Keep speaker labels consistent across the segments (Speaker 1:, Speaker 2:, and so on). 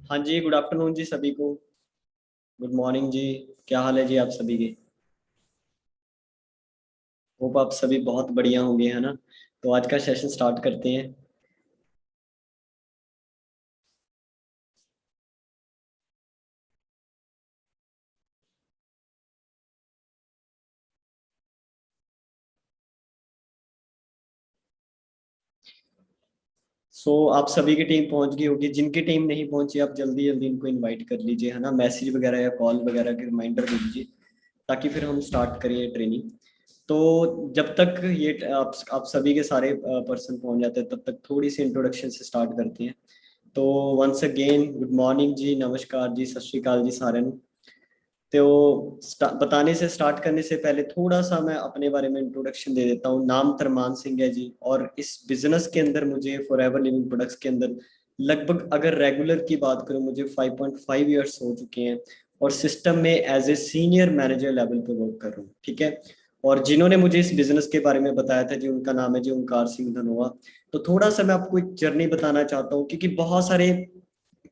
Speaker 1: हाँ जी, good afternoon जी सभी को। गुड मॉर्निंग जी। क्या हाल है जी आप सभी के? होप आप सभी बहुत बढ़िया होंगे, है ना। तो आज का सेशन स्टार्ट करते हैं। आप सभी की टीम पहुंच गई होगी। जिनकी टीम नहीं पहुंची आप जल्दी जल्दी इनको इनवाइट कर लीजिए, है ना। मैसेज वगैरह या कॉल वगैरह के रिमाइंडर दे दीजिए ताकि फिर हम स्टार्ट करें ट्रेनिंग। तो जब तक ये आप सभी के सारे पर्सन पहुंच जाते हैं तब तक थोड़ी सी इंट्रोडक्शन से स्टार्ट करते हैं। तो वंस अगेन गुड मॉर्निंग जी, नमस्कार जी, सत श्री अकाल जी सारे। तो बताने से स्टार्ट करने से पहले थोड़ा सा मैं अपने बारे में इंट्रोडक्शन दे देता हूँ। नाम तरमान सिंह है जी, और इस बिजनेस के अंदर मुझे फॉरएवर लिविंग प्रोडक्ट्स के अंदर लगभग अगर रेगुलर की बात करूँ मुझे 5.5 ईयर्स हो चुके हैं। और सिस्टम में as a senior manager level पे वर्क कर रहा हूँ, ठीक है। और जिन्होंने मुझे इस बिजनेस के बारे में बताया था जी, उनका नाम है जी ओंकार सिंह धनोआ। तो थोड़ा सा मैं आपको एक जर्नी बताना चाहता हूँ, क्योंकि बहुत सारे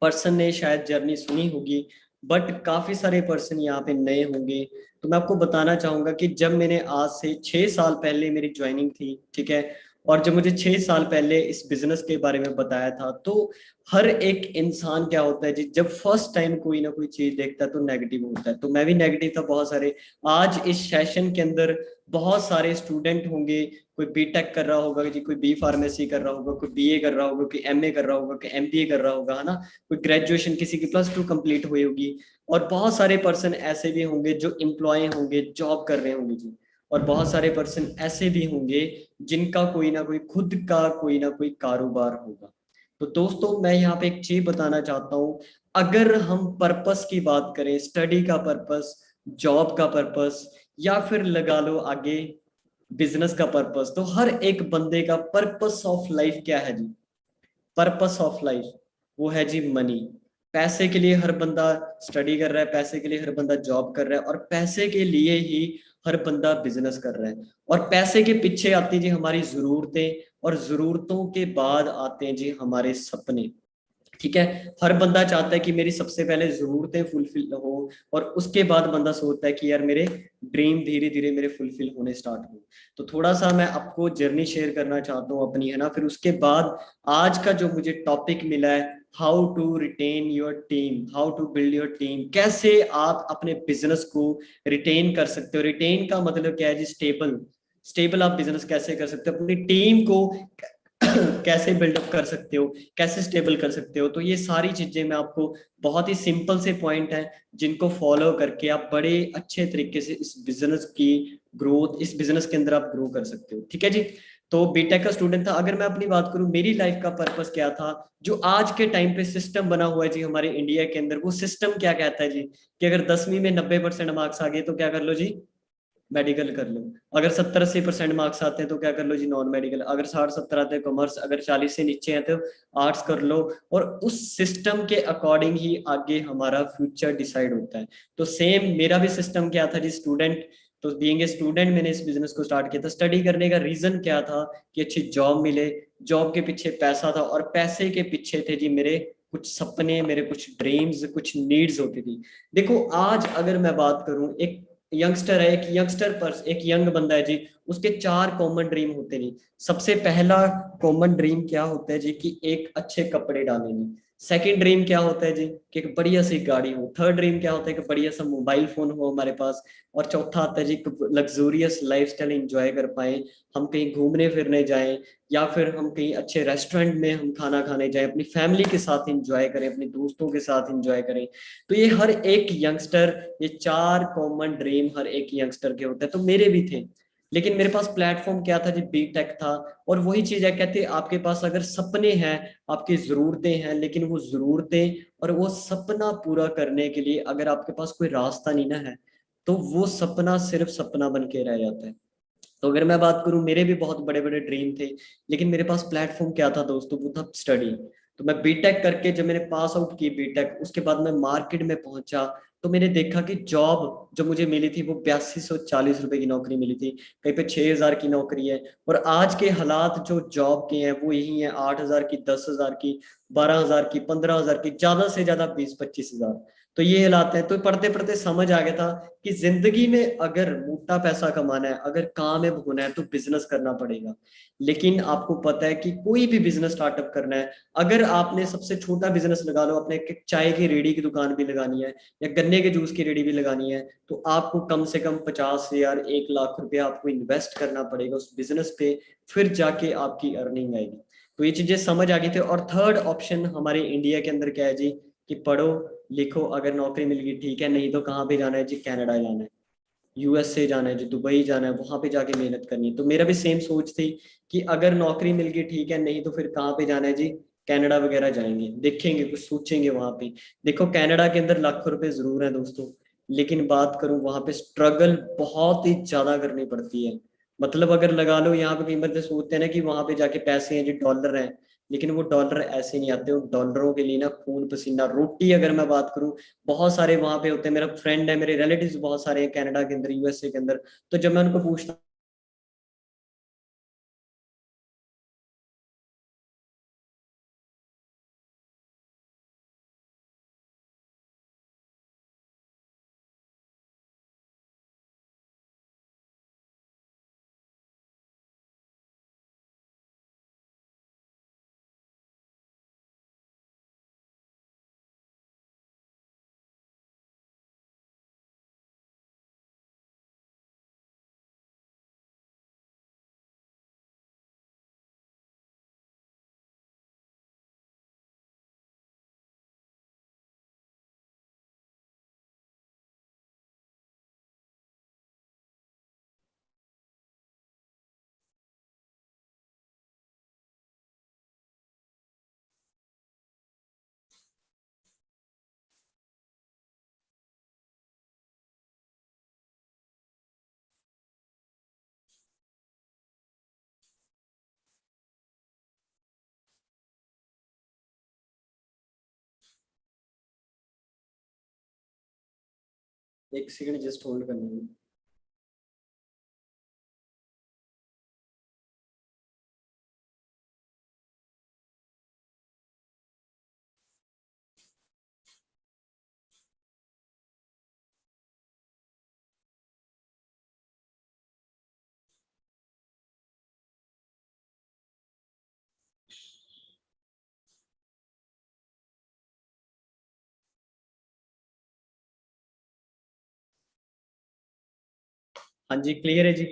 Speaker 1: पर्सन ने शायद जर्नी सुनी होगी, बट काफी सारे पर्सन यहाँ पे नए होंगे। तो मैं आपको बताना चाहूंगा कि जब मैंने आज से 6 साल पहले मेरी ज्वाइनिंग थी, ठीक है। और जब मुझे 6 साल पहले इस बिजनेस के बारे में बताया था, तो हर एक इंसान क्या होता है जी, जब फर्स्ट टाइम कोई ना कोई चीज देखता है तो नेगेटिव होता है। तो मैं भी नेगेटिव था बहुत सारे। आज इस सेशन के अंदर बहुत सारे स्टूडेंट होंगे। कोई बीटेक कर रहा होगा जी, कोई बी फार्मेसी कर रहा होगा, कोई बीए कर रहा होगा, कोई एमए कर रहा होगा, कोई एमबीए कर रहा होगा, है ना। कोई ग्रेजुएशन, किसी की +2 कंप्लीट हुई होगी। और बहुत सारे पर्सन ऐसे भी होंगे जो एम्प्लॉय होंगे, जॉब कर रहे होंगे जी। और बहुत सारे पर्सन ऐसे भी होंगे जिनका कोई ना कोई खुद का कोई ना कोई कारोबार होगा। तो दोस्तों मैं यहाँ पे एक चीज बताना चाहता हूँ। अगर हम पर्पस की बात करें, स्टडी का पर्पस, जॉब का पर्पस, या फिर लगा लो आगे बिजनेस का पर्पस, तो हर एक बंदे का पर्पस ऑफ लाइफ क्या है जी? पर्पस ऑफ लाइफ वो है जी मनी। पैसे के लिए हर बंदा स्टडी कर रहा है, पैसे के लिए हर बंदा जॉब कर रहा है, और पैसे के लिए ही हर बंदा बिजनेस कर रहा है। और पैसे के पीछे आती जी हमारी जरूरतें, और जरूरतों के बाद आते हैं जी हमारे सपने, ठीक है। हर बंदा चाहता है कि मेरी सबसे पहले जरूरतें फुलफिल हो, और उसके बाद बंदा सोचता है कि यार मेरे ड्रीम धीरे धीरे मेरे फुलफिल होने स्टार्ट हो। तो थोड़ा सा मैं आपको जर्नी शेयर करना चाहता हूँ अपनी, है ना। फिर उसके बाद आज का जो मुझे टॉपिक मिला है, how to retain your team, how to build your team, कैसे आप अपने बिजनेस को रिटेन कर सकते हो। रिटेन का मतलब क्या है जी? स्टेबल। स्टेबल आप बिजनेस कैसे कर सकते हो, अपनी टीम को कैसे बिल्डअप कर सकते हो, कैसे स्टेबल कर सकते हो। तो ये सारी चीजें मैं आपको, बहुत ही सिंपल से पॉइंट हैं जिनको फॉलो करके आप बड़े अच्छे तरीके से इस बिजनेस की ग्रोथ, इस बिजनेस के अंदर आप ग्रो कर सकते हो, ठीक है जी। तो बीटेक का स्टूडेंट था। अगर मैं अपनी बात करूं, मेरी लाइफ का पर्पस क्या था, जो आज के टाइम पे सिस्टम बना हुआ है जी हमारे इंडिया के अंदर, वो सिस्टम क्या कहता है जी, कि अगर 10वीं में 90% मार्क्स आ गए तो क्या कर लो जी? मेडिकल कर लो। अगर 70-80% मार्क्स आते हैं तो क्या कर लो जी? Non medical. अगर 60-70 आते हैं कॉमर्स। अगर 40 से नीचे हैं तो आर्ट्स कर लो। और उस सिस्टम के अकॉर्डिंग ही आगे हमारा फ्यूचर डिसाइड होता है। तो सेम मेरा भी सिस्टम क्या था जी? स्टूडेंट। तो बीइंग ए स्टूडेंट मैंने इस बिजनेस को स्टार्ट किया था। स्टडी करने का रीजन क्या था? कि अच्छी जॉब मिले, जॉब के पीछे पैसा था, और पैसे के पीछे थे जी मेरे कुछ सपने, मेरे कुछ ड्रीम्स, कुछ नीड्स होती थी। देखो आज अगर मैं बात करूं, एक यंगस्टर है, एक यंगस्टर पर एक यंग बंदा है जी, उसके 4 कॉमन ड्रीम होते हैं। सबसे पहला कॉमन ड्रीम क्या होता है जी? कि एक अच्छे कपड़े डालेंगे। सेकंड ड्रीम क्या होता है जी? कि एक बढ़िया सी गाड़ी हो। थर्ड ड्रीम क्या होता है? कि बढ़िया सा मोबाइल फोन हो हमारे पास। और चौथा आता है जी, लग्जूरियस लाइफस्टाइल एंजॉय कर पाए, हम कहीं घूमने फिरने जाएं, या फिर हम कहीं अच्छे रेस्टोरेंट में हम खाना खाने जाएं, अपनी फैमिली के साथ एंजॉय करें, अपने दोस्तों के साथ एंजॉय करें। तो ये हर एक यंगस्टर, ये 4 कॉमन ड्रीम हर एक यंगस्टर के होते हैं। तो मेरे भी थे। लेकिन मेरे पास प्लेटफॉर्म क्या था जी? बीटेक था। और वही चीज है, कहते हैं आपके पास अगर सपने हैं, आपकी जरूरतें हैं, लेकिन वो जरूरतें और वो सपना पूरा करने के लिए अगर आपके पास कोई रास्ता नहीं ना है, तो वो सपना सिर्फ सपना बन के रह जाता है। तो अगर मैं बात करूं, मेरे भी बहुत बड़े बड़े ड्रीम थे, लेकिन मेरे पास प्लेटफॉर्म क्या था दोस्तों? वो था स्टडी। तो मैं बीटेक करके जब मैंने पास आउट की बीटेक, उसके बाद मैं मार्केट में पहुंचा। तो मैंने देखा कि जॉब जो मुझे मिली थी वो 8240 रुपए की नौकरी मिली थी, कहीं पे 6000 की नौकरी है। और आज के हालात जो जॉब के हैं वो यही है, 8000 की, 10,000 की, 12,000 की, 15,000 की, ज्यादा से ज्यादा 20-25 हजार। तो ये हालात है। तो पढ़ते पढ़ते समझ आ गया था कि जिंदगी में अगर मोटा पैसा कमाना है, अगर कामयाब होना है, तो बिजनेस करना पड़ेगा। लेकिन आपको पता है कि कोई भी बिजनेस स्टार्टअप करना है, अगर आपने सबसे छोटा बिजनेस लगा लो, अपने एक चाय की रेडी की दुकान भी लगानी है या गन्ने के जूस की रेडी भी लगानी है, तो आपको कम से कम 50,000, 1 लाख रुपया आपको इन्वेस्ट करना पड़ेगा उस बिजनेस पे, फिर जाके आपकी अर्निंग आएगी। तो ये चीजें समझ आ गई थी। और थर्ड ऑप्शन हमारे इंडिया के अंदर क्या है जी, कि पढ़ो लिखो, अगर नौकरी मिल गई ठीक है, नहीं तो कहाँ पे जाना है जी, कनाडा जाना है, यूएसए जाना है जी, दुबई जाना है, वहां पे जाके मेहनत करनी है। तो मेरा भी सेम सोच थी कि अगर नौकरी मिल गई ठीक है, नहीं तो फिर कहाँ पे जाना है जी, कनाडा वगैरह जाएंगे, देखेंगे, कुछ सोचेंगे वहां पे। देखो कनाडा के अंदर लाखों रुपए जरूर है दोस्तों, लेकिन बात करूं वहां पे स्ट्रगल बहुत ही ज्यादा करनी पड़ती है। मतलब अगर लगा लो यहाँ पे कई बार तो सोचते हैं ना कि वहां पे जाके पैसे हैं जी, डॉलर हैं, लेकिन वो डॉलर ऐसे नहीं आते। उन डॉलरों के लिए ना खून पसीना रोटी, अगर मैं बात करूं, बहुत सारे वहां पे होते हैं। मेरा फ्रेंड है, मेरे रिलेटिव्स बहुत सारे हैं कनाडा के अंदर, यूएसए के अंदर। तो जब मैं उनको पूछता एक सेकंड जस्ट होल्ड करना है। हाँ जी, क्लियर है जी।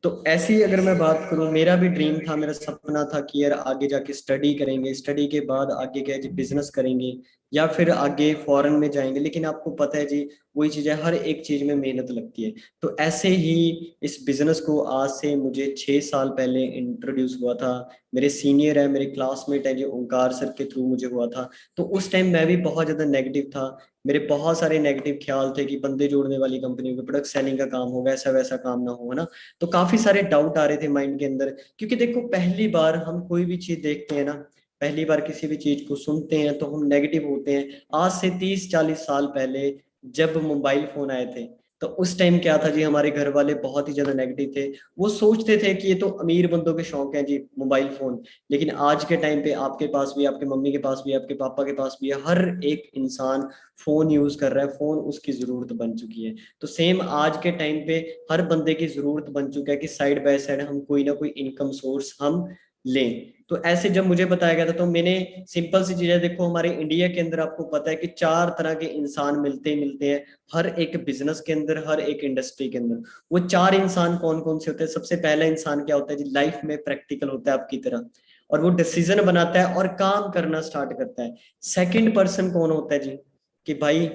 Speaker 1: तो ऐसे ही अगर मैं बात करूं, मेरा भी ड्रीम था, मेरा सपना था कि यार आगे जाके स्टडी करेंगे, स्टडी के बाद आगे क्या है जी, बिजनेस करेंगे या फिर आगे फॉरेन में जाएंगे। लेकिन आपको पता है जी, वही चीज है, हर एक चीज में मेहनत लगती है। तो ऐसे ही इस बिजनेस को आज से मुझे 6 साल पहले इंट्रोड्यूस हुआ था। मेरे सीनियर है, मेरे क्लासमेट है जी, ओंकार सर के थ्रू मुझे हुआ था। तो उस टाइम मैं भी बहुत ज्यादा नेगेटिव था, मेरे बहुत सारे नेगेटिव ख्याल थे कि बंदे जोड़ने वाली कंपनी में प्रोडक्ट सेलिंग का काम होगा, ऐसा वैसा काम ना हो, है ना। तो काफी सारे डाउट आ रहे थे माइंड के अंदर, क्योंकि देखो पहली बार हम कोई भी चीज देखते हैं ना, पहली बार किसी भी चीज को सुनते हैं तो हम नेगेटिव होते हैं। आज से 30-40 साल पहले जब मोबाइल फोन आए थे, तो उस टाइम क्या था जी, हमारे घर वाले बहुत ही ज्यादा नेगेटिव थे। वो सोचते थे कि ये तो अमीर बंदों के शौक है जी मोबाइल फोन। लेकिन आज के टाइम पे आपके पास भी, आपके मम्मी के पास भी, आपके पापा के पास भी है, हर एक इंसान फोन यूज कर रहा है, फोन उसकी जरूरत बन चुकी है। तो सेम आज के टाइम पे हर बंदे की जरूरत बन चुका है कि साइड बाय साइड हम कोई ना कोई इनकम सोर्स हम लें। तो ऐसे जब मुझे बताया गया था, तो मैंने सिंपल सी चीजें, देखो हमारे इंडिया के अंदर आपको पता है कि 4 तरह के इंसान मिलते ही मिलते हैं हर एक बिजनेस के अंदर, हर एक इंडस्ट्री के अंदर। वो 4 इंसान कौन कौन से होते हैं? सबसे पहला इंसान क्या होता है जी, लाइफ में प्रैक्टिकल होता है आपकी तरह, और वो डिसीजन बनाता है और काम करना स्टार्ट करता है। सेकंड पर्सन कौन होता है जी, कि भाई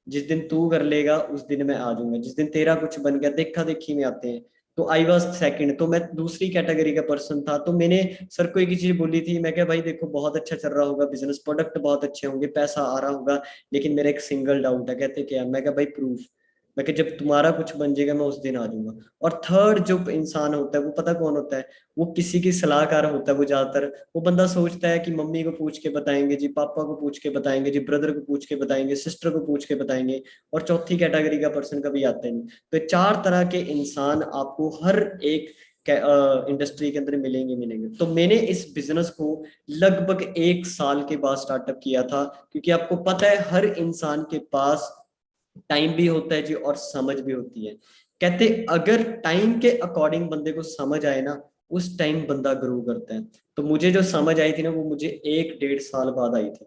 Speaker 1: जिस दिन तू कर लेगा उस दिन मैं आ जाऊंगा, जिस दिन तेरा कुछ बन गया, देखा देखी में आते हैं। तो आई वॉज सेकंड, तो मैं दूसरी कैटेगरी का पर्सन था। तो मैंने सर को एक ही चीज बोली थी, मैं क्या भाई देखो बहुत अच्छा चल रहा होगा बिजनेस, प्रोडक्ट बहुत अच्छे होंगे, पैसा आ रहा होगा, लेकिन मेरा एक सिंगल डाउट है। कहते क्या? मैं क्या भाई प्रूफ। मैं कि जब तुम्हारा कुछ बन जाएगा मैं उस दिन आ जाऊंगा। और थर्ड जो इंसान होता है वो पता कौन होता है, वो किसी की सलाहकार होता है। वो ज्यादातर वो बंदा सोचता है कि मम्मी को पूछ के बताएंगे जी, पापा को पूछ के बताएंगे जी, ब्रदर को पूछ के बताएंगे, सिस्टर को पूछ के बताएंगे, और चौथी कैटेगरी का पर्सन कभी आता ही नहीं। तो 4 तरह के इंसान आपको हर एक इंडस्ट्री के अंदर मिलेंगे मिलेंगे। तो मैंने इस बिजनेस को लगभग 1 साल के बाद स्टार्टअप किया था, क्योंकि आपको पता है हर इंसान के पास टाइम भी होता है जी और समझ भी होती है। कहते अगर टाइम के अकॉर्डिंग बंदे को समझ आए ना, उस टाइम बंदा ग्रो करता है। तो मुझे जो समझ आई थी ना वो मुझे 1 डेढ़ साल बाद आई थी।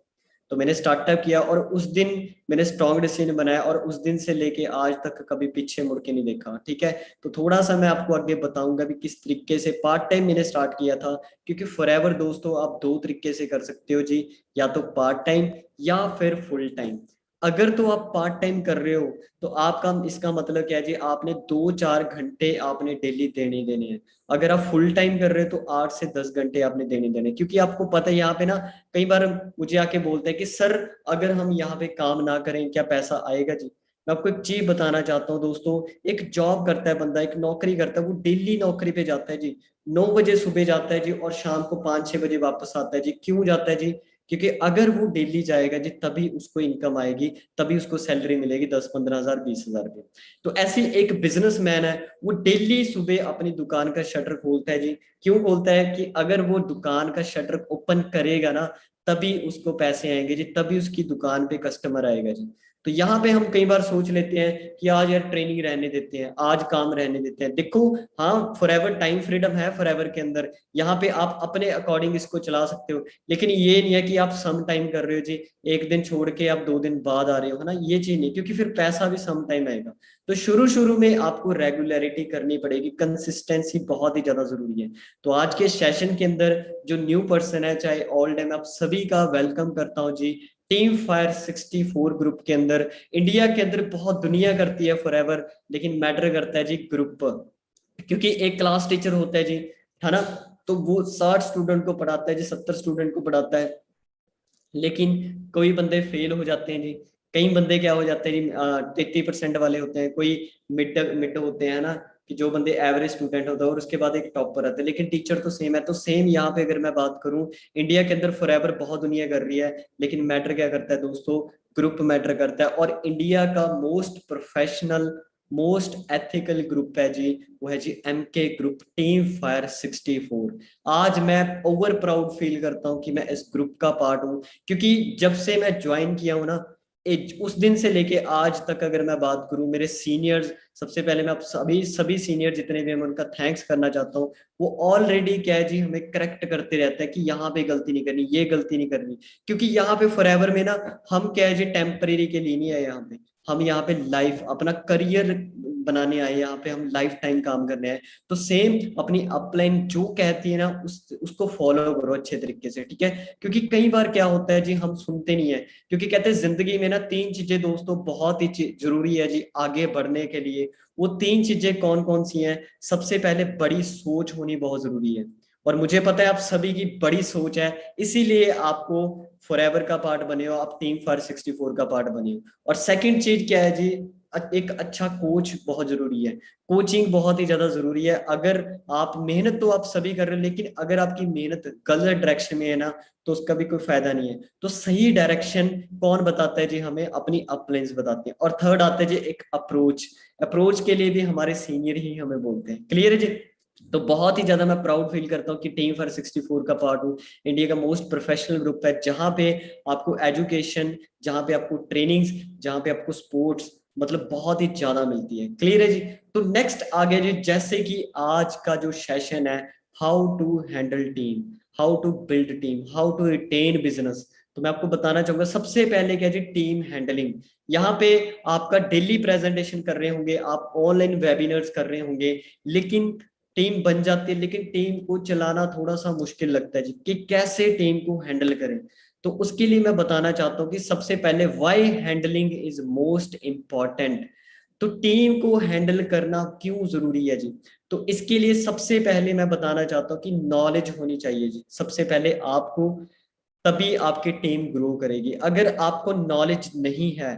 Speaker 1: तो मैंने स्टार्टअप किया और उस दिन मैंने स्ट्रॉन्ग डिसीजन बनाया, और उस दिन से लेके आज तक कभी पीछे मुड़ के नहीं देखा। ठीक है, तो थोड़ा सा मैं आपको आगे बताऊंगा भी किस तरीके से पार्ट टाइम मैंने स्टार्ट किया था। क्योंकि फॉरएवर दोस्तों आप 2 तरीके से कर सकते हो जी, या तो पार्ट टाइम या फिर फुल टाइम। अगर तो आप पार्ट टाइम कर रहे हो तो आपका इसका मतलब क्या है जी, आपने 2-4 घंटे आपने डेली देने ही देने हैं। अगर आप फुल टाइम कर रहे हो तो 8 से 10 घंटे आपने देने देने हैं। क्योंकि आपको पता है यहाँ पे ना, कई बार मुझे आके बोलते हैं कि सर अगर हम यहाँ पे काम ना करें क्या पैसा आएगा जी। मैं आपको एक चीज बताना चाहता हूँ दोस्तों, एक जॉब करता है बंदा, एक नौकरी करता है, वो डेली नौकरी पे जाता है जी। 9 बजे सुबह जाता है जी और शाम को 5-6 बजे वापस आता है जी। क्यों जाता है जी? क्योंकि अगर वो डेली जाएगा जी तभी उसको इनकम आएगी, तभी उसको सैलरी मिलेगी 10-15 हज़ार 20 हज़ार की। तो ऐसी एक बिजनेसमैन है, वो डेली सुबह अपनी दुकान का शटर खोलता है जी। क्यों खोलता है? कि अगर वो दुकान का शटर ओपन करेगा ना तभी उसको पैसे आएंगे जी, तभी उसकी दुकान पे कस्टमर आएगा जी। तो यहाँ पे हम कई बार सोच लेते हैं कि आज यार ट्रेनिंग रहने देते हैं, आज काम रहने देते हैं। देखो, हाँ फॉरएवर टाइम फ्रीडम है फॉरएवर के अंदर, यहाँ पे आप अपने अकॉर्डिंग इसको चला सकते हो। लेकिन ये नहीं है कि आप सम टाइम कर रहे हो जी, एक दिन छोड़ के आप 2 दिन बाद आ रहे हो, है ना, ये चीज नहीं, क्योंकि फिर पैसा भी सम टाइम आएगा। तो शुरू शुरू में आपको रेगुलरिटी करनी पड़ेगी, कंसिस्टेंसी बहुत ही ज्यादा जरूरी है। तो आज के सेशन के अंदर जो न्यू पर्सन है चाहे ओल्ड है, मैं आप सभी का वेलकम करता हूँ जी। टीम फायर 64 ग्रुप के अंदर, इंडिया के अंदर बहुत दुनिया करती है फॉरएवर, लेकिन मैटर करता है जी ग्रुप। क्योंकि एक क्लास टीचर होता है जी, है ना, तो वो 60 स्टूडेंट को पढ़ाता है जी, 70 स्टूडेंट को पढ़ाता है, लेकिन कोई बंदे फेल हो जाते हैं जी। कई बंदे क्या हो जाते हैं जी, 33% वाले होते हैं, कोई मिड मिड होते हैं ना, कि जो बंदे एवरेज स्टूडेंट होता है और उसके बाद एक टॉपर आता है, लेकिन टीचर तो सेम है। तो सेम यहाँ पे अगर मैं बात करूं, इंडिया के अंदर फॉरएवर बहुत दुनिया कर रही है, लेकिन मैटर क्या करता है दोस्तों, ग्रुप मैटर करता है। और इंडिया का most professional most ethical group है जी, वो है जी MK ग्रुप टीम फायर 64। आज मैं ओवर प्राउड फील करता हूँ कि मैं इस ग्रुप का पार्ट हूँ। क्योंकि जब से मैं ज्वाइन किया हूँ ना, उस दिन से लेके आज तक अगर मैं बात करूं, मेरे सीनियर्स, सबसे पहले मैं आप सभी सभी सीनियर जितने भी हैं मैं उनका थैंक्स करना चाहता हूँ। वो ऑलरेडी क्या है जी, हमें करेक्ट करते रहते हैं कि यहाँ पे गलती नहीं करनी, ये गलती नहीं करनी। क्योंकि यहाँ पे फॉरएवर में ना, हम क्या है जी टेम्परेरी के लिए नहीं है यहाँ पे, हम यहाँ पे लाइफ अपना करियर बनाने आए, यहाँ पे हम लाइफ टाइम काम करने आए। तो सेम अपनी अपलाइन जो कहती है ना उसको फॉलो करो अच्छे तरीके से, ठीक है। क्योंकि कई बार क्या होता है जी, हम सुनते नहीं है। क्योंकि कहते हैं जिंदगी में ना 3 चीजें दोस्तों बहुत ही जरूरी है जी आगे बढ़ने के लिए। वो 3 चीजें कौन कौन सी हैं? सबसे पहले बड़ी सोच होनी बहुत जरूरी है, और मुझे पता है आप सभी की बड़ी सोच है, इसीलिए आपको फॉरएवर का पार्ट बने हो, आप टीम फायर 64 का पार्ट बने हो। और सेकंड चीज क्या है जी, एक अच्छा कोच बहुत जरूरी है। कोचिंग बहुत ही ज्यादा जरूरी है। अगर आप मेहनत तो आप सभी कर रहे हो, लेकिन अगर आपकी मेहनत गलत डायरेक्शन में है ना, तो उसका भी कोई फायदा नहीं है। तो सही डायरेक्शन कौन बताता है जी हमें? अपनी अपलाइंस बताते हैं। और थर्ड आता है जी एक अप्रोच। अप्रोच के लिए भी हमारे सीनियर ही हमें बोलते हैं। क्लियर है जी? तो बहुत ही ज्यादा मैं प्राउड फील करता हूँ कि टीम फायर 64 का पार्ट हूँ। इंडिया का मोस्ट प्रोफेशनल ग्रुप है, जहाँ पे आपको एजुकेशन, जहाँ पे आपको ट्रेनिंग्स, जहाँ पे आपको स्पोर्ट्स, मतलब बहुत ही ज्यादा मिलती है। क्लियर है जी? तो नेक्स्ट आ गया जी, जैसे कि आज का जो सेशन है, how to handle team, how to build team, how to retain business. तो मैं आपको बताना चाहूंगा सबसे पहले क्या जी, टीम हैंडलिंग। यहाँ पे आपका डेली प्रेजेंटेशन कर रहे होंगे, आप ऑनलाइन वेबिनार्स कर रहे होंगे, लेकिन टीम बन जाती है, लेकिन टीम को चलाना थोड़ा सा मुश्किल लगता है जी, कि कैसे टीम को हैंडल करें। तो उसके लिए मैं बताना चाहता हूँ कि सबसे पहले why handling is most important. तो टीम को हैंडल करना क्यों जरूरी है जी? तो इसके लिए सबसे पहले मैं बताना चाहता हूँ कि नॉलेज होनी चाहिए जी, सबसे पहले आपको, तभी आपकी टीम ग्रो करेगी। अगर आपको नॉलेज नहीं है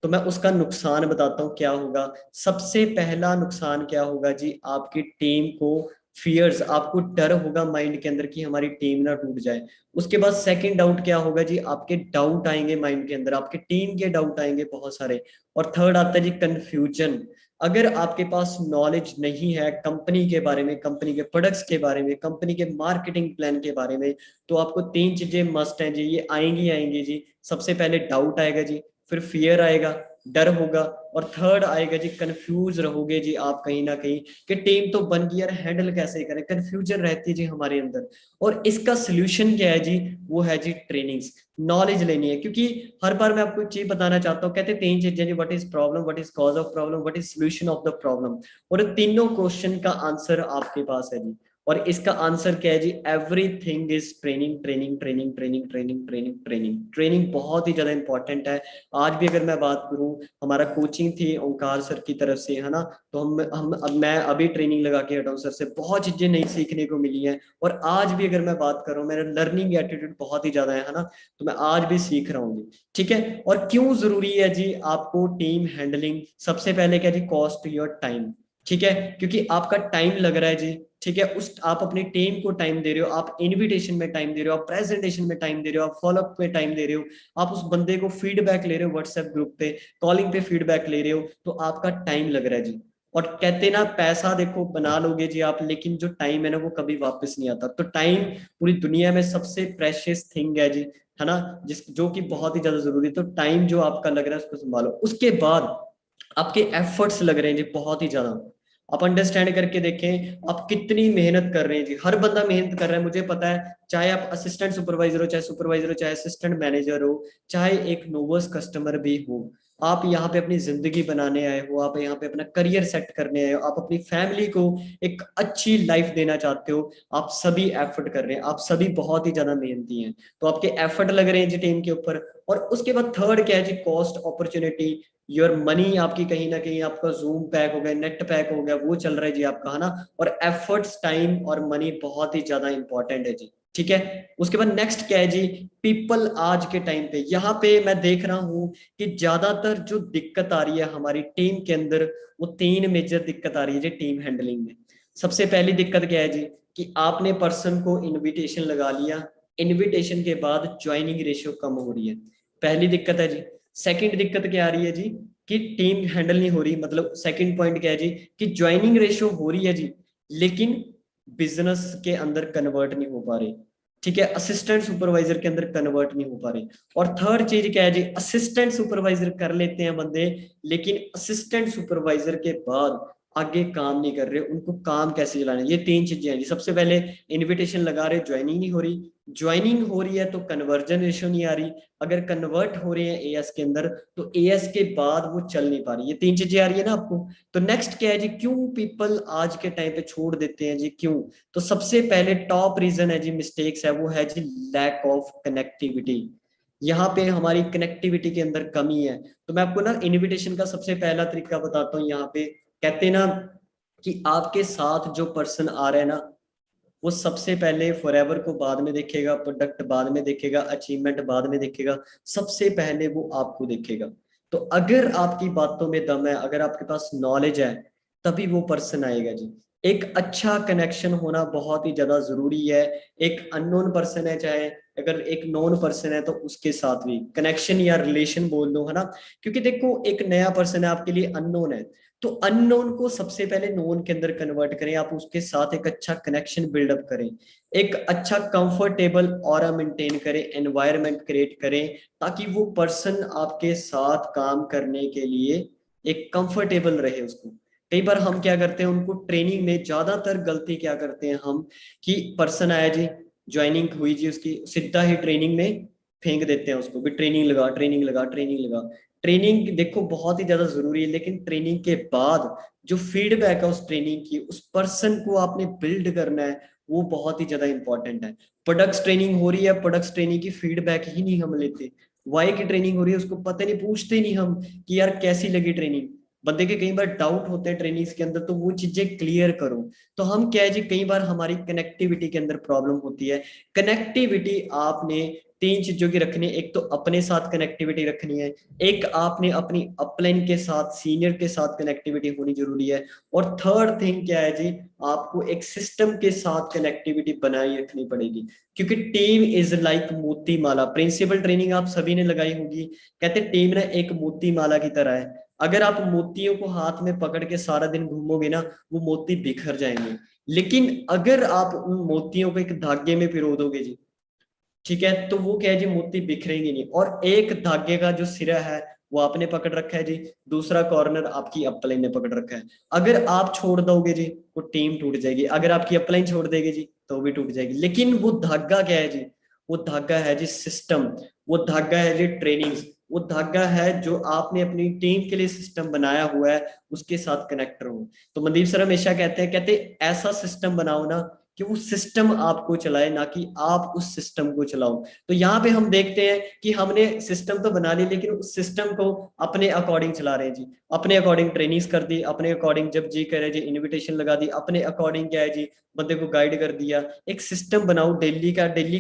Speaker 1: तो मैं उसका नुकसान बताता हूँ क्या होगा। सबसे पहला नुकसान क्या होगा जी, आपकी टीम को फियर्स, आपको डर होगा माइंड के अंदर कि हमारी टीम ना टूट जाए। उसके बाद सेकंड डाउट क्या होगा जी, आपके डाउट आएंगे माइंड के अंदर, आपके टीम के डाउट आएंगे बहुत सारे। और थर्ड आता है जी कंफ्यूजन। अगर आपके पास नॉलेज नहीं है कंपनी के बारे में, कंपनी के प्रोडक्ट्स के बारे में, कंपनी के मार्केटिंग प्लान के बारे में, तो आपको तीन चीजें मस्ट हैं जी, ये आएंगी आएंगी जी। सबसे पहले डाउट आएगा जी, फिर फियर आएगा, डर होगा, और थर्ड आएगा जी कंफ्यूज रहोगे जी आप कहीं ना कहीं कि टीम तो बन गई यार, हैंडल कैसे करें, कंफ्यूजन रहती है जी हमारे अंदर। और इसका सोल्यूशन क्या है जी, वो है जी ट्रेनिंग्स, नॉलेज लेनी है। क्योंकि हर बार मैं आपको एक चीज बताना चाहता हूँ, कहते हैं तीन चीजें जी, what is problem, what is cause of problem, what is solution of the problem. और तीनों क्वेश्चन का आंसर आपके पास है जी। और इसका आंसर क्या है जी, everything is training, training, training, training, training, training, training, training बहुत ही ज्यादा इंपॉर्टेंट है। आज भी अगर मैं बात करूं, हमारा कोचिंग थी ओंकार सर की तरफ से, है ना, तो हम अब मैं अभी ट्रेनिंग लगा के हटा हूं सर से, बहुत चीजें नई सीखने को मिली हैं। और आज भी अगर मैं बात करूं, मेरा लर्निंग एटीट्यूड बहुत ही ज्यादा है ना, तो मैं आज भी सीख रहा हूँ जी। ठीक है, और क्यों जरूरी है जी आपको टीम हैंडलिंग, सबसे पहले क्या जी, कॉस्ट योर टाइम। ठीक है, क्योंकि आपका टाइम लग रहा है जी। ठीक है, उस आप अपनी टीम को टाइम दे रहे हो, आप इनविटेशन में टाइम दे रहे हो, आप प्रेजेंटेशन में टाइम दे रहे हो, आप फॉलोअप में टाइम दे रहे हो, आप उस बंदे को फीडबैक ले रहे हो व्हाट्सएप ग्रुप पे, कॉलिंग पे फीडबैक ले रहे हो, तो आपका टाइम लग रहा है जी। और कहते ना, पैसा देखो बना लोगे जी आप, लेकिन जो टाइम है ना वो कभी वापस नहीं आता। तो टाइम पूरी दुनिया में सबसे प्रेशियस थिंग है जी, है ना, जिस जो कि बहुत ही ज्यादा जरूरी है। तो टाइम जो आपका लग रहा है उसको संभालो। उसके बाद आपके एफर्ट्स लग रहे हैं जी बहुत ही ज्यादा, आप अंडरस्टैंड करके देखें आप कितनी मेहनत कर रहे हैं जी। हर बंदा मेहनत कर रहा है, मुझे पता है, चाहे आप असिस्टेंट सुपरवाइजर हो, चाहे सुपरवाइजर हो, चाहे असिस्टेंट मैनेजर हो, चाहे एक नोवर्स कस्टमर भी हो। आप यहाँ पे अपनी जिंदगी बनाने आए हो, आप यहाँ पे अपना करियर सेट करने आए हो, आप अपनी फैमिली को एक अच्छी लाइफ देना चाहते हो, आप सभी एफर्ट कर रहे हैं, आप सभी बहुत ही ज्यादा मेहनती हैं। तो आपके एफर्ट लग रहे हैं जी टीम के ऊपर। और उसके बाद थर्ड क्या है जी, कॉस्ट अपॉर्चुनिटी, योर मनी, आपकी कहीं ना कहीं आपका जूम पैक हो गया, नेट पैक हो गया, वो चल रहा है जी आपका, है ना। और एफर्ट्स, टाइम और मनी बहुत ही ज्यादा इंपॉर्टेंट है जी। ठीक है, उसके बाद नेक्स्ट क्या है जी, पीपल। आज के टाइम पे यहाँ पे मैं देख रहा हूँ कि ज्यादातर जो दिक्कत आ रही है हमारी टीम के अंदर, वो तीन मेजर दिक्कत आ रही है जी टीम हैंडलिंग में। सबसे पहली दिक्कत क्या है जी, कि आपने पर्सन को इनविटेशन लगा लिया, इनविटेशन के बाद ज्वाइनिंग रेशियो कम हो रही है, पहली दिक्कत है जी। सेकंड दिक्कत क्या आ रही है जी, कि टीम हैंडल नहीं हो रही, मतलब सेकंड पॉइंट क्या है जी, कि ज्वाइनिंग रेशियो हो रही है जी, लेकिन बिजनेस के अंदर कन्वर्ट नहीं हो पा रही। ठीक है, असिस्टेंट सुपरवाइजर के अंदर कन्वर्ट नहीं हो पा रही। और थर्ड चीज क्या है जी, असिस्टेंट सुपरवाइजर कर लेते हैं बंदे, लेकिन असिस्टेंट सुपरवाइजर के बाद आगे काम नहीं कर रहे, उनको काम कैसे चलाना है। ये तीन चीजें हैं जी। सबसे पहले इनविटेशन लगा रहे, ज्वाइनिंग नहीं हो रही, ज्वाइनिंग हो रही है तो कन्वर्जन रेशियो नहीं आ रही, अगर कन्वर्ट हो रहे हैं एएस के अंदर तो एएस के बाद वो चल नहीं पा रही। ये तीन चीजें आ रही है ना आपको। तो नेक्स्ट क्या है जी, क्यों पीपल आज के टाइम पे छोड़ देते हैं जी, क्यों। तो सबसे पहले टॉप रीजन है जी, मिस्टेक्स है, वो है जी लैक ऑफ कनेक्टिविटी। यहाँ पे हमारी कनेक्टिविटी के अंदर कमी है। तो मैं आपको ना इनविटेशन का सबसे पहला तरीका बताता हूँ। यहाँ पे कहते हैं ना, कि आपके साथ जो पर्सन आ रहे हैं ना, वो सबसे पहले फॉरएवर को बाद में देखेगा, प्रोडक्ट बाद में देखेगा, अचीवमेंट बाद में देखेगा, सबसे पहले वो आपको देखेगा। तो अगर आपकी बातों में दम है, अगर आपके पास नॉलेज है, तभी वो पर्सन आएगा जी। एक अच्छा कनेक्शन होना बहुत ही ज्यादा जरूरी है। एक अननोन पर्सन है, चाहे अगर एक नोन पर्सन है, तो उसके साथ भी कनेक्शन या रिलेशन बोल दो, है ना। क्योंकि देखो, एक नया पर्सन है आपके लिए, अननोन है, तो अननोन को सबसे पहले नोन के अंदर कन्वर्ट करें, आप उसके साथ एक अच्छा कनेक्शन बिल्डअप करें, एक अच्छा कंफर्टेबल ऑरा मेंटेन करें, एनवायरनमेंट क्रिएट करें, ताकि वो पर्सन आपके साथ काम करने के लिए एक कंफर्टेबल रहे उसको। कई बार हम क्या करते हैं, उनको ट्रेनिंग में ज्यादातर गलती क्या करते हैं हम, कि पर्सन आया जी, ज्वाइनिंग हुई जी उसकी, सीधा ही ट्रेनिंग में फेंक देते हैं उसको, भी ट्रेनिंग लगा, ट्रेनिंग लगा, ट्रेनिंग लगा। ट्रेनिंग देखो बहुत ही ज्यादा जरूरी है, लेकिन ट्रेनिंग के बाद जो फीडबैक है उस ट्रेनिंग की, उस पर्सन को आपने बिल्ड करना है, वो बहुत ही ज्यादा इंपॉर्टेंट है। प्रोडक्ट्स ट्रेनिंग हो रही है, प्रोडक्ट्स ट्रेनिंग की फीडबैक ही नहीं हम लेते। वाई की ट्रेनिंग हो रही है, उसको पता नहीं, पूछते नहीं हम कि यार कैसी लगी ट्रेनिंग। बंदे के कई बार डाउट होते हैं ट्रेनिंग्स के अंदर, तो वो चीजें क्लियर करो। तो हम क्या है जी, कई बार हमारी कनेक्टिविटी के अंदर प्रॉब्लम होती है। कनेक्टिविटी आपने तीन चीजों की रखनी है, एक तो अपने साथ कनेक्टिविटी रखनी है, एक आपने अपनी अपलाइन के साथ सीनियर के साथ कनेक्टिविटी होनी जरूरी है, और थर्ड थिंग क्या है जी, आपको एक सिस्टम के साथ कनेक्टिविटी बनाए रखनी पड़ेगी। क्योंकि टीम इज लाइक मोती माला, प्रिंसिपल ट्रेनिंग आप सभी ने लगाई होगी, कहते टीम ना एक मोती माला की तरह है। अगर आप मोतियों को हाथ में पकड़ के सारा दिन घूमोगे ना, वो मोती बिखर जाएंगे। लेकिन अगर आप उन मोतियों को एक धागे में पिरो दोगे जी, ठीक है, तो वो क्या है जी, मोती बिखरेंगे नहीं। और एक धागे का जो सिरा है वो आपने पकड़ रखा है जी, दूसरा कॉर्नर आपकी अपलाइन ने पकड़ रखा है। अगर आप छोड़ दोगे जी, वो टीम टूट जाएगी, अगर आपकी अपलाइन छोड़ देगी जी तो भी टूट जाएगी। लेकिन वो धागा क्या है जी, वो धागा है जी सिस्टम, वो धागा है जी ट्रेनिंग, वो धागा है जो आपने अपनी टीम के लिए सिस्टम बनाया हुआ है, उसके साथ कनेक्ट रहो। तो मनदीप सर हमेशा कहते हैं ऐसा सिस्टम बनाओ ना कि वो सिस्टम आपको चलाए, ना कि आप उस सिस्टम को चलाओ। तो यहाँ पे हम देखते हैं कि हमने सिस्टम तो बना ली, लेकिन उस सिस्टम को अपने अकॉर्डिंग चला रहे हैं जी, अपने अकॉर्डिंग ट्रेनिंग्स कर दी, अपने अकॉर्डिंग जब जी करे जी इनविटेशन लगा दी, अपने अकॉर्डिंग क्या है जी, बंदे को गाइड कर दिया। एक सिस्टम बनाओ, डेली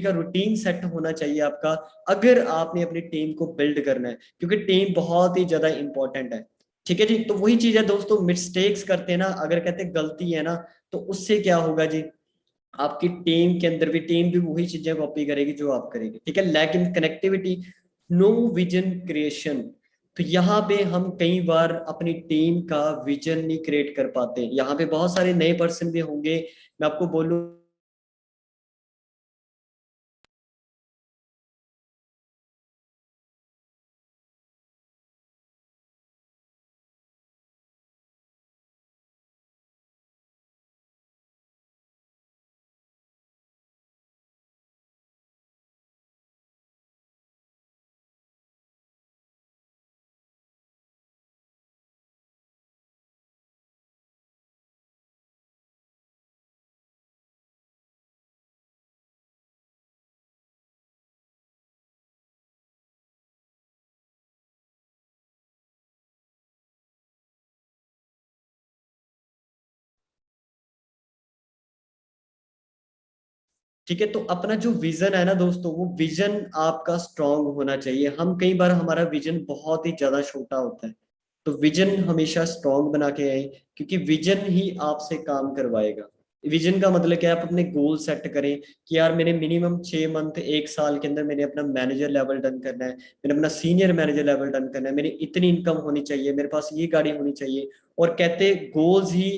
Speaker 1: का रूटीन सेट होना चाहिए आपका, अगर आपने अपनी टीम को बिल्ड करना है, क्योंकि टीम बहुत ही ज्यादा इंपॉर्टेंट है। ठीक है जी, तो वही चीज है दोस्तों, मिस्टेक्स करते हैं ना, अगर कहते हैं गलती है ना, तो उससे क्या होगा जी, आपकी टीम के अंदर भी टीम भी वही चीजें कॉपी करेगी जो आप करेंगे। ठीक है, लेकिन कनेक्टिविटी, नो विजन क्रिएशन। तो यहाँ पे हम कई बार अपनी टीम का विजन नहीं क्रिएट कर पाते। यहाँ पे बहुत सारे नए पर्सन भी होंगे, मैं आपको बोलूँ, ठीक है, तो अपना जो विजन है ना दोस्तों, वो विजन आपका स्ट्रांग होना चाहिए। हम कई बार हमारा विजन बहुत ही ज्यादा छोटा होता है, तो विजन हमेशा स्ट्रांग बना के आए, क्योंकि विजन ही आपसे काम करवाएगा। विजन का मतलब क्या है, आप अपने गोल सेट करें कि यार मैंने मिनिमम 6 मंथ, 1 साल के अंदर मैंने अपना मैनेजर लेवल डन करना है, मैंने अपना सीनियर मैनेजर लेवल डन करना है, मेरी इतनी इनकम होनी चाहिए, मेरे पास ये गाड़ी होनी चाहिए। और कहते गोल्स ही,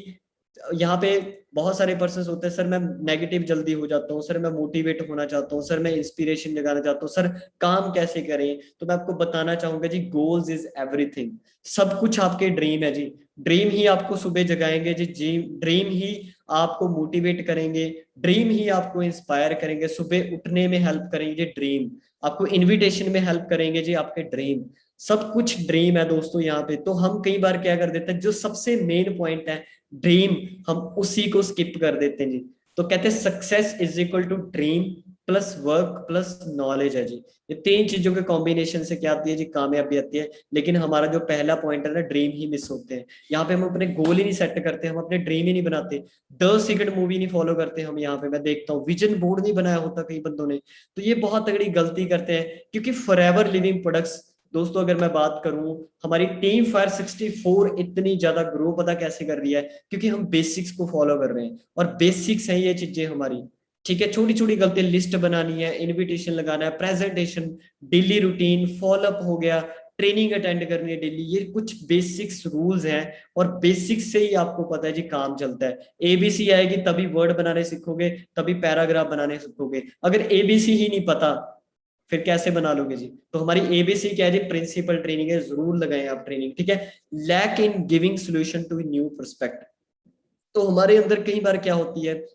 Speaker 1: यहाँ पे बहुत सारे पर्सन होते हैं, सर मैं नेगेटिव जल्दी हो जाता हूँ, सर मैं मोटिवेट होना चाहता हूँ, सर मैं इंस्पिरेशन जगाना चाहता हूँ, सर काम कैसे करें। तो मैं आपको बताना चाहूंगा जी, गोल्स इज एवरीथिंग। सब कुछ आपके ड्रीम है जी, ड्रीम ही आपको सुबह जगाएंगे जी, ड्रीम ही आपको मोटिवेट करेंगे, ड्रीम ही आपको इंस्पायर करेंगे, सुबह उठने में हेल्प करेंगे ड्रीम, आपको इनविटेशन में हेल्प करेंगे जी आपके ड्रीम। सब कुछ ड्रीम है दोस्तों यहाँ पे। तो हम कई बार क्या कर देते हैं, जो सबसे मेन पॉइंट है ड्रीम, हम उसी को स्किप कर देते हैं जी। तो कहते हैं success is equal to dream plus work plus knowledge है जी। ये तीन चीजों के कॉम्बिनेशन से क्या आती है जी, कामयाबी आती है। लेकिन हमारा जो पहला पॉइंट है ना, ड्रीम ही मिस होते हैं। यहाँ पे हम अपने गोल ही नहीं सेट करते, हम अपने ड्रीम ही नहीं बनाते, 10 सेकंड मूवी नहीं फॉलो करते हम। यहाँ पे मैं देखता हूँ विजन बोर्ड नहीं बनाया होता कई बंदों ने। तो ये बहुत तगड़ी गलती करते हैं, क्योंकि फॉरएवर लिविंग प्रोडक्ट्स, दोस्तों अगर मैं बात करूं, हमारी टीम फायर 64 इतनी ज्यादा ग्रो पता कैसे कर रही है, क्योंकि हम बेसिक्स को फॉलो कर रहे हैं, और बेसिक्स है ये चीजें हमारी। ठीक है, छोटी छोटी गलतियां, लिस्ट बनानी है, इनविटेशन लगाना है, प्रेजेंटेशन, डेली रूटीन फॉलोअप हो गया, ट्रेनिंग अटेंड करनी है डेली, ये कुछ बेसिक्स रूल्स हैं। और बेसिक्स से ही आपको पता है जी काम चलता है। एबीसी आएगी तभी वर्ड बनाने सीखोगे, तभी पैराग्राफ बनाने सीखोगे। अगर एबीसी ही नहीं पता, फिर कैसे बना लोगे जी। तो हमारी एबीसी क्या है जी, प्रिंसिपल ट्रेनिंग है, जरूर लगाएं आप ट्रेनिंग। ठीक है, lack in giving solution to new perspective. तो हमारे अंदर कई बार क्या होती है,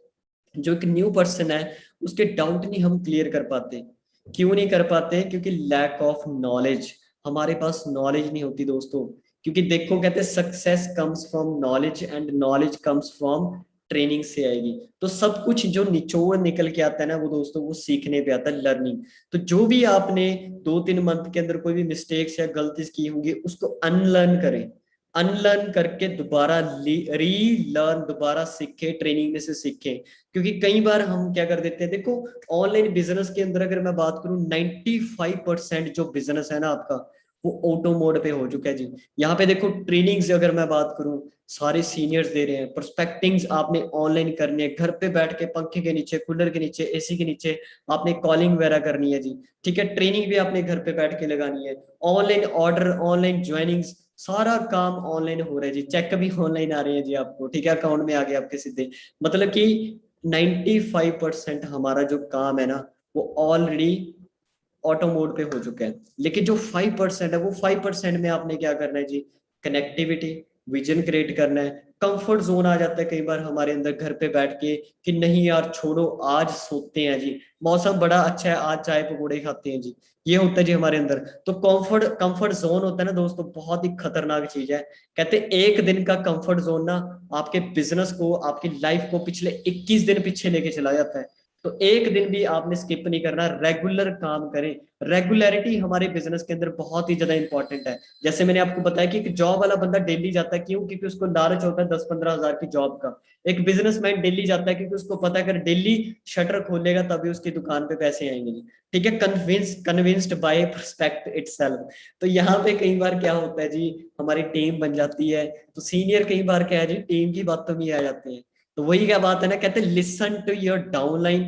Speaker 1: जो एक न्यू पर्सन है, उसके डाउट नहीं हम क्लियर कर पाते। क्यों नहीं कर पाते, क्योंकि लैक ऑफ नॉलेज, हमारे पास नॉलेज नहीं होती दोस्तों। क्योंकि देखो कहते हैं success comes from knowledge and knowledge comes from training से आएगी। तो सब कुछ जो निचोड़ निकल के आता है ना, वो दोस्तों वो सीखने पे आता है, लर्निंग। तो जो भी आपने 2-3 मंथ के अंदर कोई भी मिस्टेक्स या गलती की होंगी, उसको अनलर्न करें। अनलर्न करके दोबारा रीलर्न, दोबारा सीखे, ट्रेनिंग में से सीखे। क्योंकि कई बार हम क्या कर देते हैं, देखो ऑनलाइन बिजनेस के अंदर अगर मैं बात करूं 95% जो बिजनेस है ना आपका, वो ऑटो मोड पे हो चुका है जी। यहाँ पे देखो ट्रेनिंग्स अगर मैं बात करूं, सारे सीनियर्स दे रहे हैं, प्रोस्पेक्टिंग्स आपने ऑनलाइन करनी है, घर पे बैठ के पंखे के नीचे, कूलर के नीचे, एसी के नीचे आपने कॉलिंग वगैरह करनी है जी। ठीक है, ट्रेनिंग भी आपने घर पे बैठ के लगानी है, ऑनलाइन ऑर्डर, ऑनलाइन ज्वाइनिंग्स, सारा काम ऑनलाइन हो रहा है जी। चेक भी ऑनलाइन आ रहे हैं जी आपको, ठीक है, अकाउंट में आ गए आपके सीधे। मतलब कि 95% हमारा जो काम है ना, वो ऑलरेडी ऑटो मोड पे हो चुका है। लेकिन जो 5% है, वो 5% में आपने क्या करना है जी, कनेक्टिविटी, विजन क्रिएट करना है। कंफर्ट जोन आ जाता है कई बार हमारे अंदर घर पे बैठ के कि नहीं यार छोड़ो, आज सोते हैं जी, मौसम बड़ा अच्छा है, आज चाय पकौड़े खाते हैं जी। ये होता है जी हमारे अंदर। तो कंफर्ट जोन होता है ना दोस्तों, बहुत ही खतरनाक चीज है। कहते हैं एक दिन का कंफर्ट जोन ना आपके बिजनेस को, आपकी लाइफ को पिछले 21 दिन पीछे लेके चला जाता है। तो एक दिन भी आपने स्किप नहीं करना, रेगुलर काम करें। रेगुलरिटी हमारे बिजनेस के अंदर बहुत ही ज्यादा इंपॉर्टेंट है। जैसे मैंने आपको बताया कि एक जॉब वाला बंदा डेली जाता है, क्यों? क्योंकि उसको लालच होता है 10-15 हजार की जॉब का। एक बिजनेसमैन डेली जाता है क्योंकि उसको पता है अगर डेली शटर खोलेगा तभी उसकी दुकान पे पैसे आएंगे जी। ठीक है, कन्विंस्ड बाय प्रोस्पेक्ट इटसेल्फ। तो यहाँ पे कई बार क्या होता है जी, हमारी टीम बन जाती है, तो सीनियर कई बार क्या है जी, टीम की बातों में आ जाते हैं। तो वही क्या बात है ना, कहते हैं listen to your downline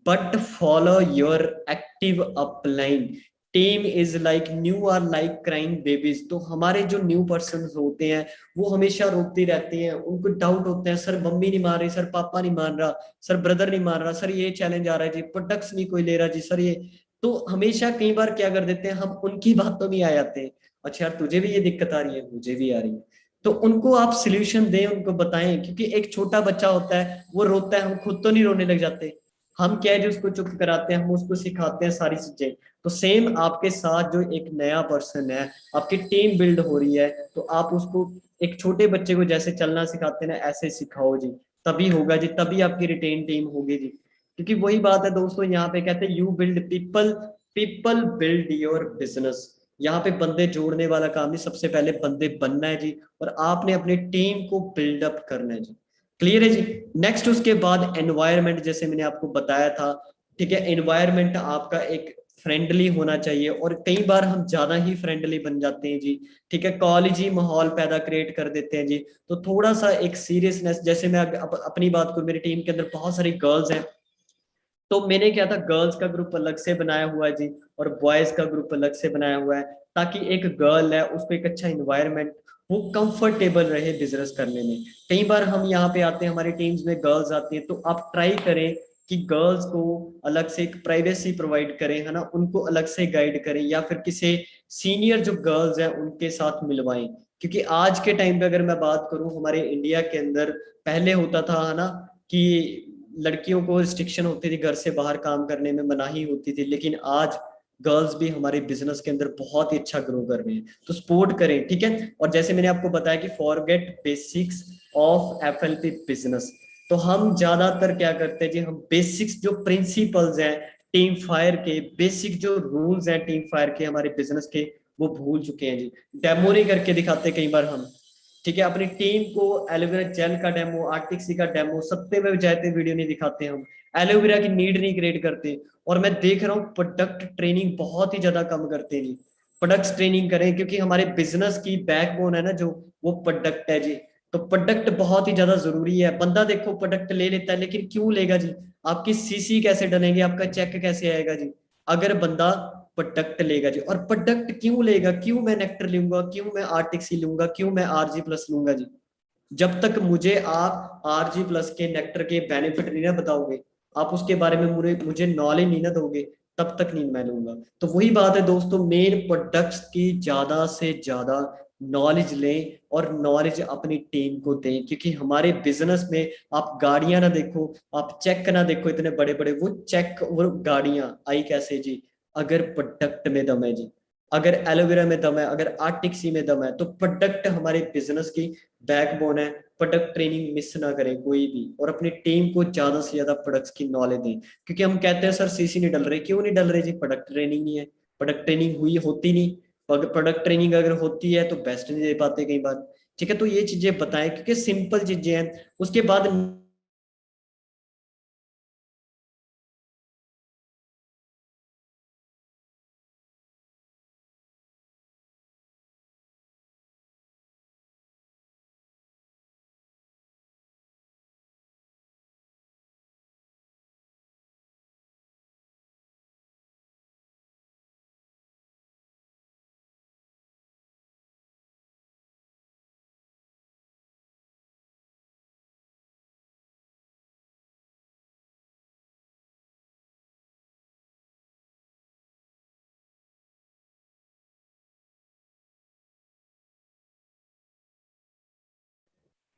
Speaker 1: but follow your active upline. Team is like new are like crying babies. तो हमारे जो न्यू पर्सन होते हैं, वो हमेशा रोते रहते हैं, उनको डाउट होते हैं, सर मम्मी नहीं मान रही, सर पापा नहीं मान रहा, सर ब्रदर नहीं मान रहा, सर ये चैलेंज आ रहा है जी, प्रोडक्ट्स नहीं कोई ले रहा जी, सर ये। तो हमेशा कई बार क्या कर देते हैं, हम उनकी बातों में आ जाते हैं। अच्छा यार तुझे भी ये दिक्कत आ रही है, मुझे भी आ रही है। तो उनको आप सोल्यूशन दें, उनको बताएं। क्योंकि एक छोटा बच्चा होता है, वो रोता है, हम खुद तो नहीं रोने लग जाते। हम क्या है जो उसको चुप कराते हैं, हम उसको सिखाते हैं सारी चीजें। तो सेम आपके साथ जो एक नया पर्सन है, आपकी टीम बिल्ड हो रही है, तो आप उसको एक छोटे बच्चे को जैसे चलना सिखाते हैं ना, ऐसे सिखाओ जी। तभी होगा जी, तभी आपकी रिटेन टीम होगी जी। क्योंकि वही बात है दोस्तों, यहाँ पे कहते हैं you build people, people build your business. यहाँ पे बंदे जोड़ने वाला काम नहीं, सबसे पहले बंदे बनना है जी, और आपने अपनी टीम को बिल्डअप करना है जी। क्लियर है जी। नेक्स्ट उसके बाद एनवायरनमेंट, जैसे मैंने आपको बताया था। ठीक है, एनवायरनमेंट आपका एक फ्रेंडली होना चाहिए, और कई बार हम ज्यादा ही फ्रेंडली बन जाते हैं जी। ठीक है, कॉलेज ही माहौल पैदा क्रिएट कर देते हैं जी। तो थोड़ा सा एक सीरियसनेस, जैसे मैं अपनी बात करूं, मेरी टीम के अंदर बहुत सारी गर्ल्स हैं। तो मैंने क्या था, गर्ल्स का ग्रुप अलग से बनाया हुआ है जी, और बॉयज का ग्रुप अलग से बनाया हुआ है, ताकि एक गर्ल है उसको एक अच्छा इन्वायरमेंट, वो कंफर्टेबल रहे बिजनेस करने में। कई बार हम यहाँ पे आते हैं, हमारी टीम्स में गर्ल्स आती हैं, तो आप ट्राई करें कि गर्ल्स को अलग से एक प्राइवेसी प्रोवाइड करें, है ना, उनको अलग से गाइड करें, या फिर किसी सीनियर जो गर्ल्स हैं उनके साथ मिलवाएं। क्योंकि आज के टाइम पे अगर मैं बात करूं, हमारे इंडिया के अंदर पहले होता था, है ना, कि लड़कियों को रिस्ट्रिक्शन होती थी, घर से बाहर काम करने में मनाही होती थी। लेकिन आज गर्ल्स भी हमारे बिजनेस के अंदर बहुत ही अच्छा ग्रो कर रहे हैं, तो सपोर्ट करें। ठीक है, और जैसे मैंने आपको बताया कि forget basics of FLP business. तो हम ज्यादातर क्या करते हैं जी, हम बेसिक्स जो प्रिंसिपल्स हैं टीम फायर के, बेसिक जो रूल्स हैं टीम फायर के हमारे बिजनेस के, वो भूल चुके हैं जी। डेमो नहीं करके दिखाते कई बार हम। ठीक है, अपनी टीम को एलोवेरा जेल का डेमो, आर्टिक का डेमो, सत्ते में जाते वीडियो नहीं दिखाते हम, एलोवेरा की नीड नहीं क्रिएट करते। और मैं देख रहा हूँ प्रोडक्ट ट्रेनिंग बहुत ही ज्यादा कम करते हैं जी। प्रोडक्ट ट्रेनिंग करें, क्योंकि हमारे बिजनेस की बैकबोन है ना जो, वो प्रोडक्ट है जी। तो प्रोडक्ट बहुत ही ज्यादा जरूरी है। बंदा देखो प्रोडक्ट ले लेता है, लेकिन क्यों लेगा जी? आपकी सीसी कैसे डलेंगे, आपका चेक कैसे आएगा जी, अगर बंदा प्रोडक्ट लेगा जी? और प्रोडक्ट क्यों लेगा, क्यों मैं नेक्टर लूंगा, क्यों मैं आरटीसी लूंगा, क्यों मैं आरजी प्लस लूंगा जी? जब तक मुझे आप आरजी प्लस के नेक्टर के बेनिफिट नहीं ना बताओगे, आप उसके बारे में मुझे मुझे नॉलेज नहीं ना दोगे, तब तक नहीं मैं लूंगा। तो वही बात है दोस्तों, मेन प्रोडक्ट्स की ज्यादा से ज्यादा नॉलेज लें, और नॉलेज अपनी टीम को दें। क्योंकि हमारे बिजनेस में आप गाड़ियां ना देखो, आप चेक ना देखो, इतने बड़े बड़े वो चेक, वो गाड़ियां आई कैसे जी? अगर प्रोडक्ट में दम है जी, अगर एलोवेरा में दम है, अगर आर्टिक्सी में दम है, तो प्रोडक्ट हमारे बिजनेस की बैकबोन है। प्रोडक्ट ट्रेनिंग मिस ना करें कोई भी, और अपनी टीम को ज्यादा से ज्यादा प्रोडक्ट्स की नॉलेज दें। क्योंकि हम कहते हैं सर सीसी नहीं डल रहे, क्यों नहीं डल रहे जी? प्रोडक्ट ट्रेनिंग नहीं है, प्रोडक्ट ट्रेनिंग हुई होती नहीं। प्रोडक्ट ट्रेनिंग अगर होती है तो बेस्ट नहीं दे पाते कई बार। ठीक है, तो ये चीजें बताएं क्योंकि सिंपल चीजें हैं। उसके बाद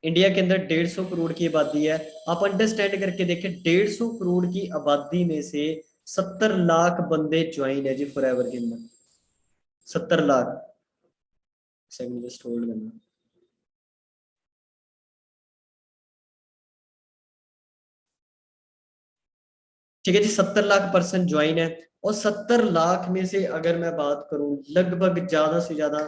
Speaker 1: इंडिया के अंदर 150 करोड़ की आबादी है। आप अंडरस्टैंड करके देखें, 150 करोड़ की आबादी में से 70 लाख बंदे ज्वाइन है जी फॉरएवर के अंदर। 70 लाख। सेकंड जस्ट होल्ड करना। ठीक है जी, 70 लाख पर्सन ज्वाइन है। और 70 लाख में से अगर मैं बात करूं, लगभग ज्यादा से ज्यादा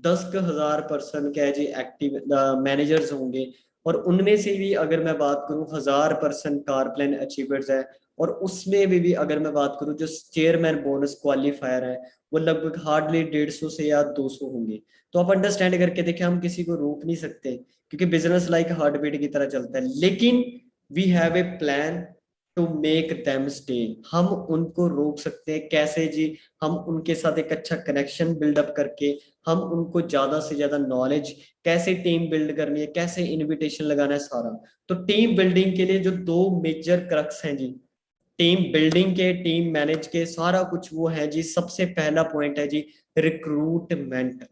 Speaker 1: 10,000 पर्सन क्या है जी एक्टिव मैनेजर्स होंगे। और उनमें से भी अगर मैं बात करूं, 1,000 पर्सन कार प्लान अचीवर्स है। और उसमें भी अगर मैं बात करूं, जो चेयरमैन बोनस क्वालिफायर है, वो लगभग हार्डली 150 से या 200 होंगे। तो आप अंडरस्टैंड करके देखिए, हम किसी को रोक नहीं सकते क्योंकि बिजनेस लाइक हार्ट बीट की तरह चलता है। लेकिन we have a plan to make them stay. हम उनको रोक सकते हैं कैसे जी? हम उनके साथ एक अच्छा कनेक्शन बिल्डअप करके, हम उनको ज्यादा से ज्यादा नॉलेज, कैसे टीम बिल्ड करनी है, कैसे इनविटेशन लगाना है, सारा। तो टीम बिल्डिंग के लिए जो दो मेजर क्रक्स हैं जी, टीम बिल्डिंग के, टीम मैनेज के, सारा कुछ वो है जी। सबसे पहला पॉइंट है जी रिक्रूटमेंट।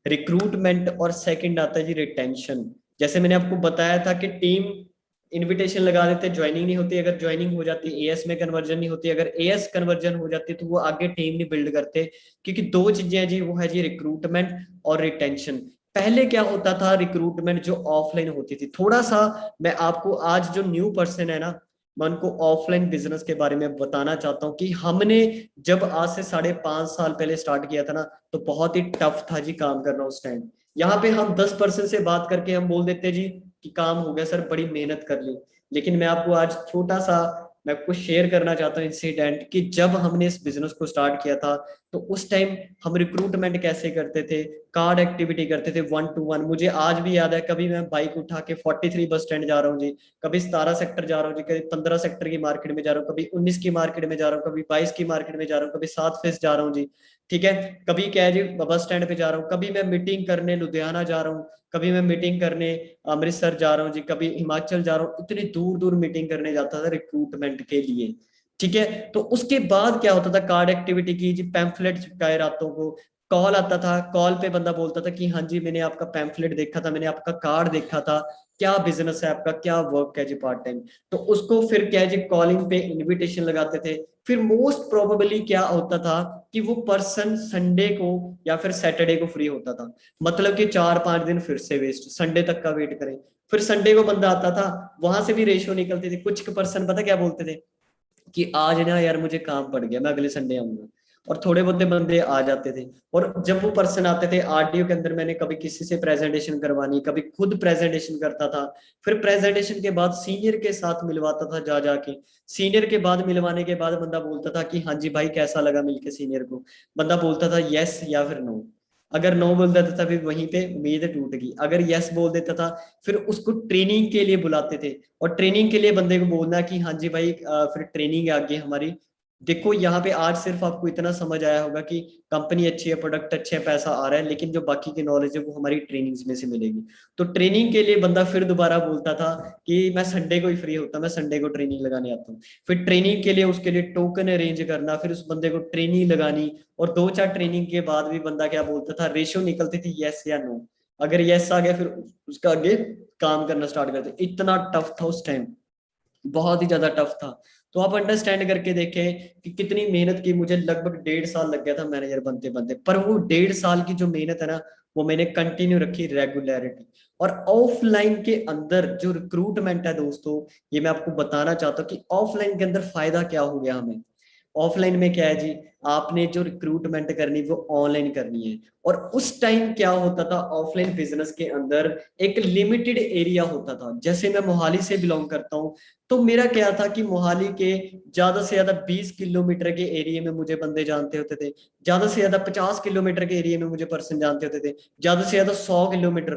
Speaker 1: रिक्रूटमेंट और सेकंड आता है जी रिटेंशन। जैसे मैंने आपको बताया था कि टीम इनविटेशन लगा देते, ज्वाइनिंग नहीं होती। अगर ज्वाइनिंग हो जाती, एएस में कन्वर्जन नहीं होती। अगर एएस कन्वर्जन हो जाती तो वो आगे टीम नहीं बिल्ड करते। क्योंकि दो चीजें हैं जी, वो है जी रिक्रूटमेंट और रिटेंशन। पहले क्या होता था, रिक्रूटमेंट जो ऑफलाइन होती थी, थोड़ा सा मैं आपको आज जो न्यू पर्सन है ना, मैं उनको ऑफलाइन बिजनेस के बारे में बताना चाहता हूँ कि हमने जब आज से 5.5 साल पहले स्टार्ट किया था ना, तो बहुत ही टफ था जी काम करना उस टाइम। यहाँ पे हम 10 पर्सन से बात करके हम बोल देते जी कि काम हो गया सर, बड़ी मेहनत कर ली। लेकिन मैं आपको आज छोटा सा, मैं आपको शेयर करना चाहता हूँ इंसिडेंट, कि जब हमने इस बिजनेस को स्टार्ट किया था, तो उस टाइम हम रिक्रूटमेंट कैसे करते थे, कार्ड एक्टिविटी करते थे 1 to 1। मुझे आज भी याद है, कभी मैं बाइक उठा के 43 बस स्टैंड जा रहा हूँ जी, कभी 17 सेक्टर जा रहा हूँ जी, कभी 15 सेक्टर की मार्केट में जा रहा हूँ, कभी 19 की मार्केट में जा रहा हूँ, कभी 22 की मार्केट में जा रहा हूँ, कभी 7 फेस जा रहा हूँ जी। ठीक है, कभी क्या है जी बस स्टैंड पे जा रहा हूँ, कभी मैं मीटिंग करने लुधियाना जा रहा हूँ, कभी मैं मीटिंग करने अमृतसर जा रहा हूँ जी, कभी हिमाचल जा रहा हूँ। इतनी दूर दूर मीटिंग करने जाता था रिक्रूटमेंट के लिए। ठीक है, तो उसके बाद क्या होता था, कार्ड एक्टिविटी की जी, पैम्फलेट चिपकाए रातों को। कॉल आता था, कॉल पे बंदा बोलता था कि हाँ जी मैंने आपका पैम्फलेट देखा था, मैंने आपका कार्ड देखा था, क्या बिजनेस है आपका, क्या वर्क है जी पार्ट टाइम। तो उसको फिर क्या है जी कॉलिंग पे इनविटेशन लगाते थे। फिर मोस्ट प्रोबेबली क्या होता था कि वो पर्सन संडे को या फिर सैटरडे को फ्री होता था। मतलब कि 4-5 दिन फिर से वेस्ट, संडे तक का वेट करें। फिर संडे को बंदा आता था, वहां से भी रेशियो निकलती थी। कुछ पर्सन पता क्या बोलते थे कि आज ना यार मुझे काम पड़ गया, मैं अगले संडे आऊंगा। और थोड़े बहुत बंदे आ जाते थे। और जब वो पर्सन आते थे, आरटीओ के अंदर मैंने कभी किसी से प्रेजेंटेशन करवानी, कभी खुद प्रेजेंटेशन करता था। फिर प्रेजेंटेशन के बाद सीनियर के साथ मिलवाता था जा जाके। सीनियर के बाद मिलवाने के बाद बंदा बोलता था कि हाँ जी भाई कैसा लगा मिलके सीनियर को। बंदा बोलता था यस या फिर नो। अगर नो बोल देता था, फिर वहीं पे उम्मीद टूट गई। अगर यस बोल देता था, फिर उसको ट्रेनिंग के लिए बुलाते थे। और ट्रेनिंग के लिए बंदे को बोलना कि हाँ जी भाई फिर ट्रेनिंग है आगे हमारी। देखो यहाँ पे आज सिर्फ आपको इतना समझ आया होगा कि कंपनी अच्छी है, प्रोडक्ट अच्छे है, पैसा आ रहा है, लेकिन जो बाकी की नॉलेज है वो हमारी ट्रेनिंग्स में से मिलेगी। तो ट्रेनिंग के लिए बंदा फिर दोबारा बोलता था कि मैं संडे को ही फ्री होता, मैं संडे को ट्रेनिंग लगाने आता हूँ। फिर ट्रेनिंग के लिए उसके लिए टोकन अरेंज करना, फिर उस बंदे को ट्रेनिंग लगानी। और 2-4 ट्रेनिंग के बाद भी बंदा क्या बोलता था, रेशियो निकलती थी यस या नो। अगर यस आ गया, फिर उसका आगे काम करना स्टार्ट करते। इतना टफ था उस टाइम, बहुत ही ज्यादा टफ था। तो आप अंडरस्टैंड करके देखें कि कितनी मेहनत की। मुझे लगभग 1.5 साल लग गया था मैनेजर बनते बनते, पर वो 1.5 साल की जो मेहनत है ना, वो मैंने कंटिन्यू रखी, रेगुलरिटी। और ऑफलाइन के अंदर जो रिक्रूटमेंट है दोस्तों, ये मैं आपको बताना चाहता हूँ कि ऑफलाइन के अंदर फायदा क्या हो गया हमें। ऑफलाइन में क्या है जी, आपने जो रिक्रूटमेंट करनी वो ऑनलाइन करनी है। और उस टाइम क्या होता था, ऑफलाइन बिजनेस के अंदर एक लिमिटेड एरिया होता था। जैसे मैं मोहाली से बिलोंग करता हूँ, तो मेरा क्या था कि मोहाली के ज्यादा से ज्यादा 20 किलोमीटर के एरिया में मुझे बंदे जानते होते थे, ज्यादा से ज्यादा 50 किलोमीटर के एरिया में मुझे पर्सन जानते होते थे, ज्यादा से ज्यादा 100 किलोमीटर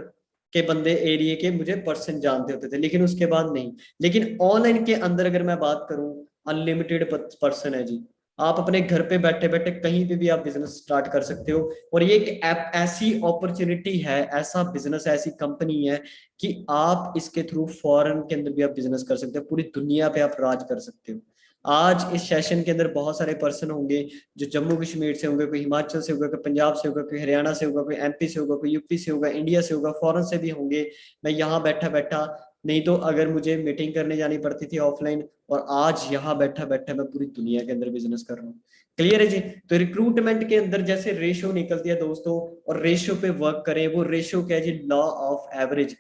Speaker 1: के बंदे एरिया के मुझे पर्सन जानते होते थे, लेकिन उसके बाद नहीं। लेकिन ऑनलाइन के अंदर अगर मैं बात करूं, अनलिमिटेड पर्सन है जी। आप अपने घर पे बैठे बैठे कहीं पे भी आप बिजनेस स्टार्ट कर सकते हो। और ये एक ऐसी अपॉर्चुनिटी है, ऐसा बिजनेस, ऐसी कंपनी है कि आप इसके थ्रू फॉरेन के अंदर भी आप बिजनेस कर सकते हो, पूरी दुनिया पे आप राज कर सकते हो। आज इस सेशन के अंदर बहुत सारे पर्सन होंगे जो जम्मू कश्मीर से होंगे, कोई हिमाचल से होगा, कोई पंजाब से होगा, कोई हरियाणा से होगा, कोई एमपी से होगा, कोई यूपी से होगा, इंडिया से होगा, फॉरेन से भी होंगे। मैं यहाँ बैठा बैठा, नहीं तो अगर मुझे मीटिंग करने जानी पड़ती थी ऑफलाइन, और आज यहाँ बैठा बैठा मैं पूरी दुनिया के अंदर बिजनेस कर रहा हूँ। क्लियर है जी। तो रिक्रूटमेंट के अंदर जैसे रेशियो निकलती है दोस्तों, और रेशियो पे वर्क करें। वो रेशियो क्या है जी, law of average.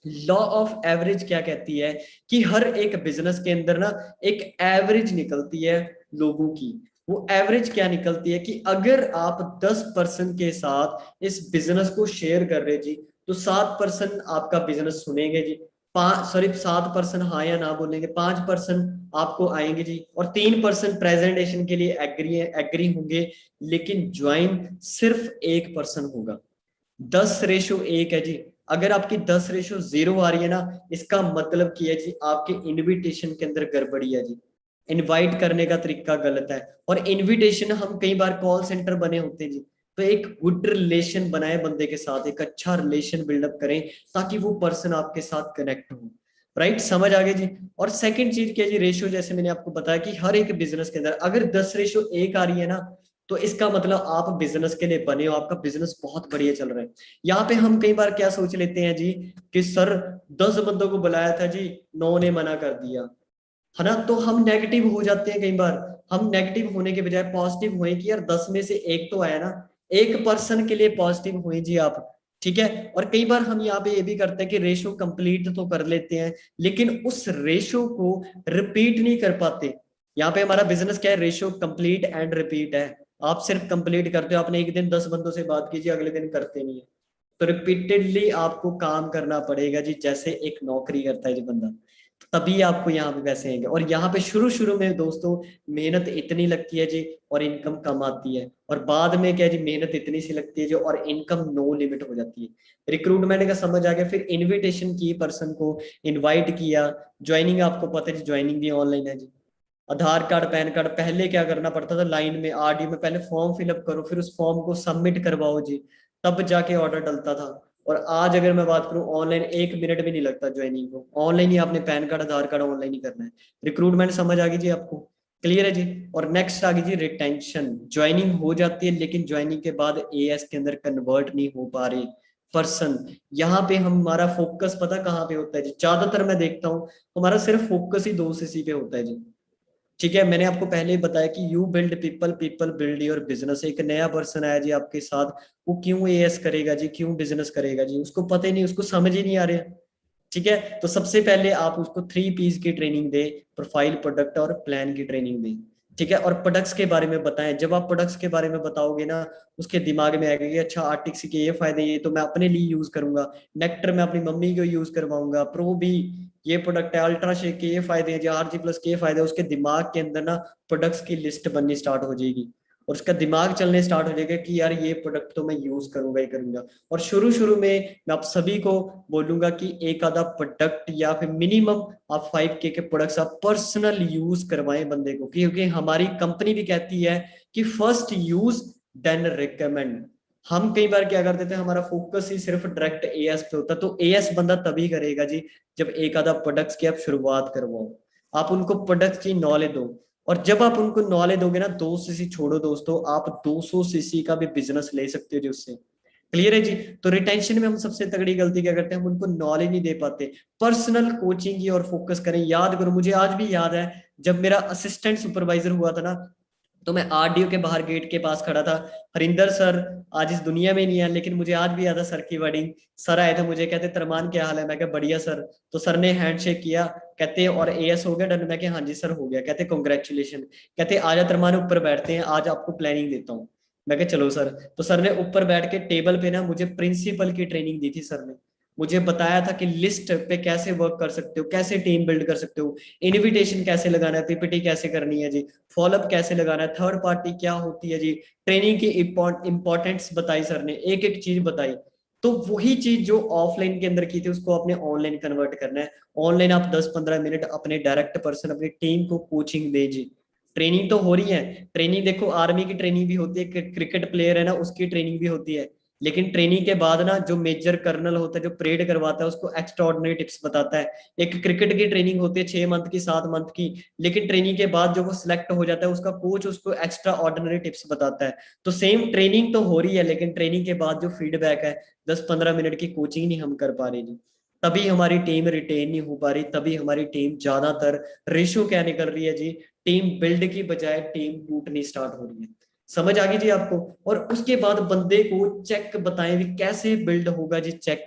Speaker 1: Law of average क्या कहती है कि हर एक बिजनेस के अंदर ना एक एवरेज निकलती है लोगों की। वो एवरेज क्या निकलती है कि अगर आप 10% के साथ इस बिजनेस को शेयर कर रहे जी, तो 7% आपका बिजनेस सुनेंगे जी, 7% हाँ या ना बोलेंगे, 5% आपको आएंगे जी, और 3% प्रेजेंटेशन के लिए एग्री एग्री होंगे। लेकिन ज्वाइन सिर्फ 1% होगा। 10:1 है जी। अगर आपकी 10:0 आ रही है ना, इसका मतलब की है जी आपके इनविटेशन के अंदर गड़बड़ी है जी। इनवाइट करने का तरीका गलत है। और इनविटेशन, हम कई बार कॉल सेंटर बने होते हैं जी, तो एक गुड रिलेशन बनाए बंदे के साथ, एक अच्छा रिलेशन बिल्डअप करें, ताकि वो पर्सन आपके साथ कनेक्ट हो। राइट, समझ आ गई जी। और सेकंड चीज क्या है जी, रेशियो। जैसे मैंने आपको बताया कि हर एक बिजनेस के अंदर अगर 10:1 आ रही है ना, तो इसका मतलब आप बिजनेस के लिए बने हो, आपका बिजनेस बहुत बढ़िया चल रहा है। यहाँ पे हम कई बार क्या सोच लेते हैं जी कि सर 10 बंदों को बुलाया था जी, 9 ने मना कर दिया, है ना। तो हम नेगेटिव हो जाते हैं कई बार। हम नेगेटिव होने के बजाय पॉजिटिव हुए कि यार 10 में से एक तो आया ना, एक पर्सन के लिए पॉजिटिव हुए जी आप। ठीक है। और कई बार हम यहाँ पे ये भी करते हैं कि रेशो कंप्लीट तो कर लेते हैं, लेकिन उस रेशो को रिपीट नहीं कर पाते। यहाँ पे हमारा बिजनेस क्या है, रेशो कंप्लीट एंड रिपीट है। आप सिर्फ कंप्लीट करते हो, आपने एक दिन 10 बंदों से बात कीजिए, अगले दिन करते नहीं है। तो रिपीटेडली आपको काम करना पड़ेगा जी, जैसे एक नौकरी करता है जी बंदा, तभी आपको यहाँ पे पैसे आएंगे। और यहाँ पे शुरू शुरू में दोस्तों मेहनत इतनी लगती है जी, और इनकम कम आती है। और बाद में क्या है जी, मेहनत इतनी सी लगती है जी, और इनकम नो लिमिट हो जाती है। रिक्रूटमेंट का समझ आ गया। फिर इनविटेशन की, पर्सन को इनवाइट किया। ज्वाइनिंग आपको पता है जी, ज्वाइनिंग भी ऑनलाइन है जी। आधार कार्ड, पैन कार्ड, पहले क्या करना पड़ता था, लाइन में आरडी में पहले फॉर्म फिलअप करो, फिर उस फॉर्म को सबमिट करवाओ जी, तब जाके ऑर्डर डलता था। और आज अगर मैं बात करूं, ऑनलाइन 1 मिनट भी नहीं लगता ज्वाइनिंग को। ऑनलाइन ही आपने पैन कार्ड, आधार कार्ड ऑनलाइन ही करना है। रिक्रूटमेंट समझ आ गई जी आपको, क्लियर है जी। और नेक्स्ट आ गई जी रिटेंशन। ज्वाइनिंग हो जाती है, लेकिन ज्वाइनिंग के बाद एएस के अंदर कन्वर्ट नहीं हो पा रहे पर्सन। यहाँ पे हमारा फोकस पता कहाँ पे होता है जी, ज्यादातर मैं देखता हूँ हमारा सिर्फ फोकस ही 2 सीसी पे होता है जी। ठीक है, मैंने आपको पहले ही बताया कि you build people, people build your business. एक नया पर्सन आया जी आपके साथ, वो क्यों एएस करेगा जी, क्यों बिजनेस करेगा जी, उसको पता ही नहीं, उसको समझ ही नहीं आ रहा। ठीक है, तो सबसे पहले आप उसको 3 P's की ट्रेनिंग दे, प्रोफाइल, प्रोडक्ट और प्लान की ट्रेनिंग दें। ठीक है, और प्रोडक्ट्स के बारे में बताएं। जब आप प्रोडक्ट्स के बारे में बताओगे ना, उसके दिमाग में आएगा कि अच्छा आर्टिक्स के ये फायदे, ये तो मैं अपने लिए यूज करूंगा। नेक्टर मैं अपनी मम्मी को यूज करवाऊंगा। प्रो भी ये प्रोडक्ट है, अल्ट्रा शेक के ये फायदे हैं जी, आरजी प्लस के ये फायदे हैं। उसके दिमाग के अंदर ना प्रोडक्ट्स की लिस्ट बननी स्टार्ट हो जाएगी, और उसका दिमाग चलने स्टार्ट हो जाएगा कि यार ये प्रोडक्ट तो मैं यूज करूंगा ही करूंगा। और शुरू शुरू में मैं आप सभी को बोलूंगा कि एक आधा प्रोडक्ट या फिर मिनिमम आप 5K के प्रोडक्ट्स आप पर्सनल यूज करवाएं बंदे को, क्योंकि हमारी कंपनी भी कहती है कि फर्स्ट यूज देन रिकमेंड। हम कई बार क्या करते थे, हमारा फोकस ही सिर्फ डायरेक्ट एएस पे होता, तो एएस बंदा तभी करेगा जी जब एक आधा प्रोडक्ट्स की आप शुरुआत करवाओ, आप उनको प्रोडक्ट्स की नॉलेज दो। और जब आप उनको नॉलेज दोगे ना, 2 सीसी छोड़ो दोस्तों, आप 200 सीसी का भी बिजनेस ले सकते हो जी उससे। क्लियर है जी। तो रिटेंशन में हम सबसे तगड़ी गलती क्या करते हैं, हम उनको नॉलेज नहीं दे पाते। पर्सनल कोचिंग की और फोकस करें। याद करो, मुझे आज भी याद है जब मेरा असिस्टेंट सुपरवाइजर हुआ था ना, तो मैं आरडीओ के बाहर गेट के पास खड़ा था। हरिंदर सर आज इस दुनिया में नहीं है, लेकिन मुझे आज भी याद है सर की वर्डिंग। सर आए थे, मुझे कहते तरमान क्या हाल है, मैं कहा बढ़िया सर। तो सर ने हैंडशेक किया, कहते और एएस हो गया डन, मैं कहा हाँ जी सर हो गया। कहते कॉन्ग्रेचुलेशन, कहते आजा तरमान ऊपर बैठते हैं, आज आपको प्लानिंग देता हूँ। मैं कहा चलो सर। तो सर ने ऊपर बैठ के टेबल पे ना मुझे प्रिंसिपल की ट्रेनिंग दी थी सर ने। मुझे बताया था कि लिस्ट पे कैसे वर्क कर सकते हो, कैसे टीम बिल्ड कर सकते हो, इनविटेशन कैसे लगाना है, पीपीटी कैसे करनी है जी, फॉलोअप कैसे लगाना है, थर्ड पार्टी क्या होती है जी, ट्रेनिंग की इंपॉर्टेंस बताई सर ने, एक एक चीज बताई। तो वही चीज जो ऑफलाइन के अंदर की थी उसको आपने ऑनलाइन कन्वर्ट करना है। ऑनलाइन आप 10-15 मिनट अपने डायरेक्ट पर्सन अपनी टीम को कोचिंग दे जी। ट्रेनिंग तो हो रही है। ट्रेनिंग देखो आर्मी की ट्रेनिंग भी होती है, क्रिकेट प्लेयर है ना उसकी ट्रेनिंग भी होती है। लेकिन ट्रेनिंग के बाद ना जो मेजर कर्नल होता है जो परेड करवाता है उसको एक्स्ट्रा ऑर्डिनरी टिप्स बताता है। एक क्रिकेट की ट्रेनिंग होती है 6 मंथ की 7 मंथ की, लेकिन ट्रेनिंग के बाद जो वो सिलेक्ट हो जाता है उसका कोच उसको एक्स्ट्रा ऑर्डिनरी टिप्स बताता है। तो सेम ट्रेनिंग तो हो रही है, लेकिन ट्रेनिंग के बाद जो फीडबैक है, 10-15 मिनट की कोचिंग नहीं हम कर पा रहे जी, तभी हमारी टीम रिटेन नहीं हो पा रही, तभी हमारी टीम ज्यादातर रेशो क्या निकल रही है जी, टीम बिल्ड की बजाय टीम टूटनी स्टार्ट हो रही है। समझ आ गई जी आपको। और उसके बाद बंदे को चेक बताएं भी कैसे बिल्ड होगा जी चेक।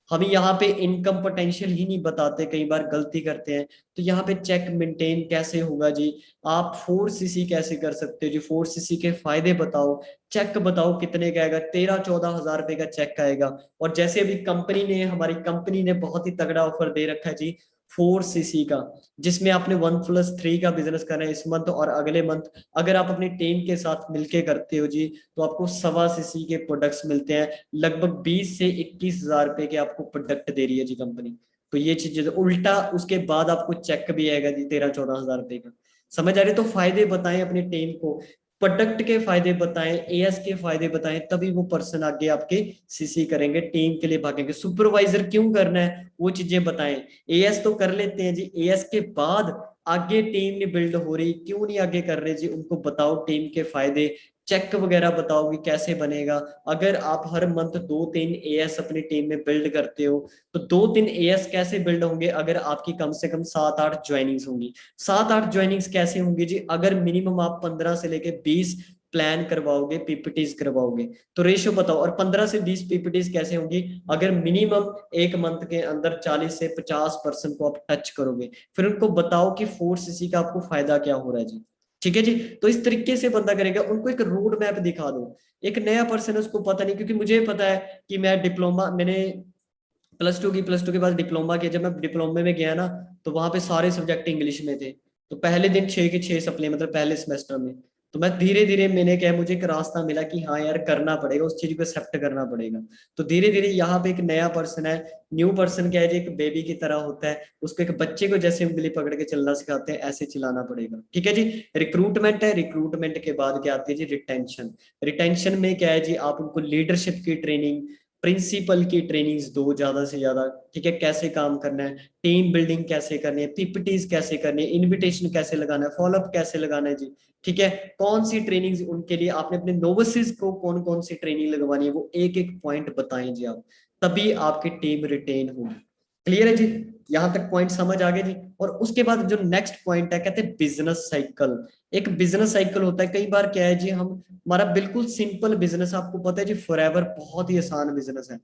Speaker 1: हम यहाँ पे इनकम पोटेंशियल ही नहीं बताते, कई बार गलती करते हैं। तो यहाँ पे चेक मेंटेन कैसे होगा जी, आप 4cc कैसे कर सकते हो जी, 4cc के फायदे बताओ, चेक बताओ कितने का आएगा, 13-14 हज़ार रुपए का चेक आएगा। और जैसे अभी कंपनी ने, हमारी कंपनी ने बहुत ही तगड़ा ऑफर दे रखा है जी 4cc का, जिसमें आपने 1+3 का बिजनेस करना है इस मंथ और अगले मंथ। अगर आप अपनी टीम के साथ मिलके करते हो जी, तो आपको 1.25cc के प्रोडक्ट्स मिलते हैं। लगभग 20 से 21 हज़ार रुपए के आपको प्रोडक्ट दे रही है जी कंपनी। तो ये चीज उल्टा उसके बाद आपको चेक भी आएगा जी 13-14 हज़ार रुपए का। समझ आ रही है? तो फायदे बताएं अपनी टीम को, प्रोडक्ट के फायदे बताएं, एएस के फायदे बताएं, तभी वो पर्सन आगे आपके सीसी करेंगे, टीम के लिए भागेंगे। सुपरवाइजर क्यों करना है वो चीजें बताएं। एएस तो कर लेते हैं जी, एएस के बाद आगे टीम नहीं बिल्ड हो रही, क्यों नहीं आगे कर रहे जी, उनको बताओ टीम के फायदे, चेक वगैरह बताओ कि कैसे बनेगा। अगर आप हर मंथ 2-3 एएस अपनी टीम में बिल्ड करते हो, तो 2-3 एएस कैसे बिल्ड होंगे अगर आपकी कम से कम 7-8 ज्वाइनिंग्स होंगी। 7-8 ज्वाइनिंग्स कैसे होंगी जी, अगर मिनिमम आप 15 से लेके 20 प्लान करवाओगे, पीपीटीज करवाओगे। तो रेशियो बताओ। और 15 से 20 पीपीटीज कैसे होंगी, अगर मिनिमम एक मंथ के अंदर 40 से 50% को आप टच करोगे। फिर उनको बताओ कि 4cc का आपको फायदा क्या हो रहा है जी। ठीक है जी। तो इस तरीके से बंदा करेगा, उनको एक रोड मैप दिखा दो। एक नया पर्सन है उसको पता नहीं, क्योंकि मुझे पता है कि मैं डिप्लोमा, मैंने प्लस टू के बाद डिप्लोमा किया। जब मैं डिप्लोमे में गया ना, तो वहां पे सारे सब्जेक्ट इंग्लिश में थे। तो पहले दिन 6 के 6 सप्ली, मतलब पहले सेमेस्टर में। तो मैं धीरे धीरे, मैंने क्या, मुझे एक रास्ता मिला कि हाँ यार करना पड़ेगा, उस चीज को एक्सेप्ट करना पड़ेगा। तो धीरे धीरे यहाँ पे एक नया पर्सन है। न्यू पर्सन क्या है जी, एक बेबी की तरह होता है, उसको एक बच्चे को जैसे उंगली पकड़ के चलना सिखाते हैं ऐसे चलाना पड़ेगा। ठीक है जी। रिक्रूटमेंट है, रिक्रूटमेंट के बाद क्या आती है जी, रिटेंशन। रिटेंशन में क्या है जी, आप उनको लीडरशिप की ट्रेनिंग, प्रिंसिपल की ट्रेनिंग्स दो ज्यादा से ज्यादा। ठीक है, कैसे काम करना है, टीम बिल्डिंग कैसे करनी है, पीपीटीज कैसे करनी है, इनविटेशन कैसे लगाना है, फॉलोअप कैसे लगाना है जी। ठीक है, कौन सी ट्रेनिंग उनके लिए, आपने अपने नोविसेस को कौन कौन सी ट्रेनिंग लगवानी है, वो एक एक पॉइंट बताएं जी आप, तभी आपकी टीम रिटेन होगी। क्लियर है जी? यहां तक पॉइंट समझ आ गए जी। और उसके बाद जो नेक्स्ट पॉइंट है, कहते हैं बिजनेस साइकिल। एक बिजनेस साइकिल होता है, कई बार क्या है जी, हम, हमारा बिल्कुल सिंपल बिजनेस, आपको पता है जी फॉरएवर बहुत ही आसान बिजनेस है।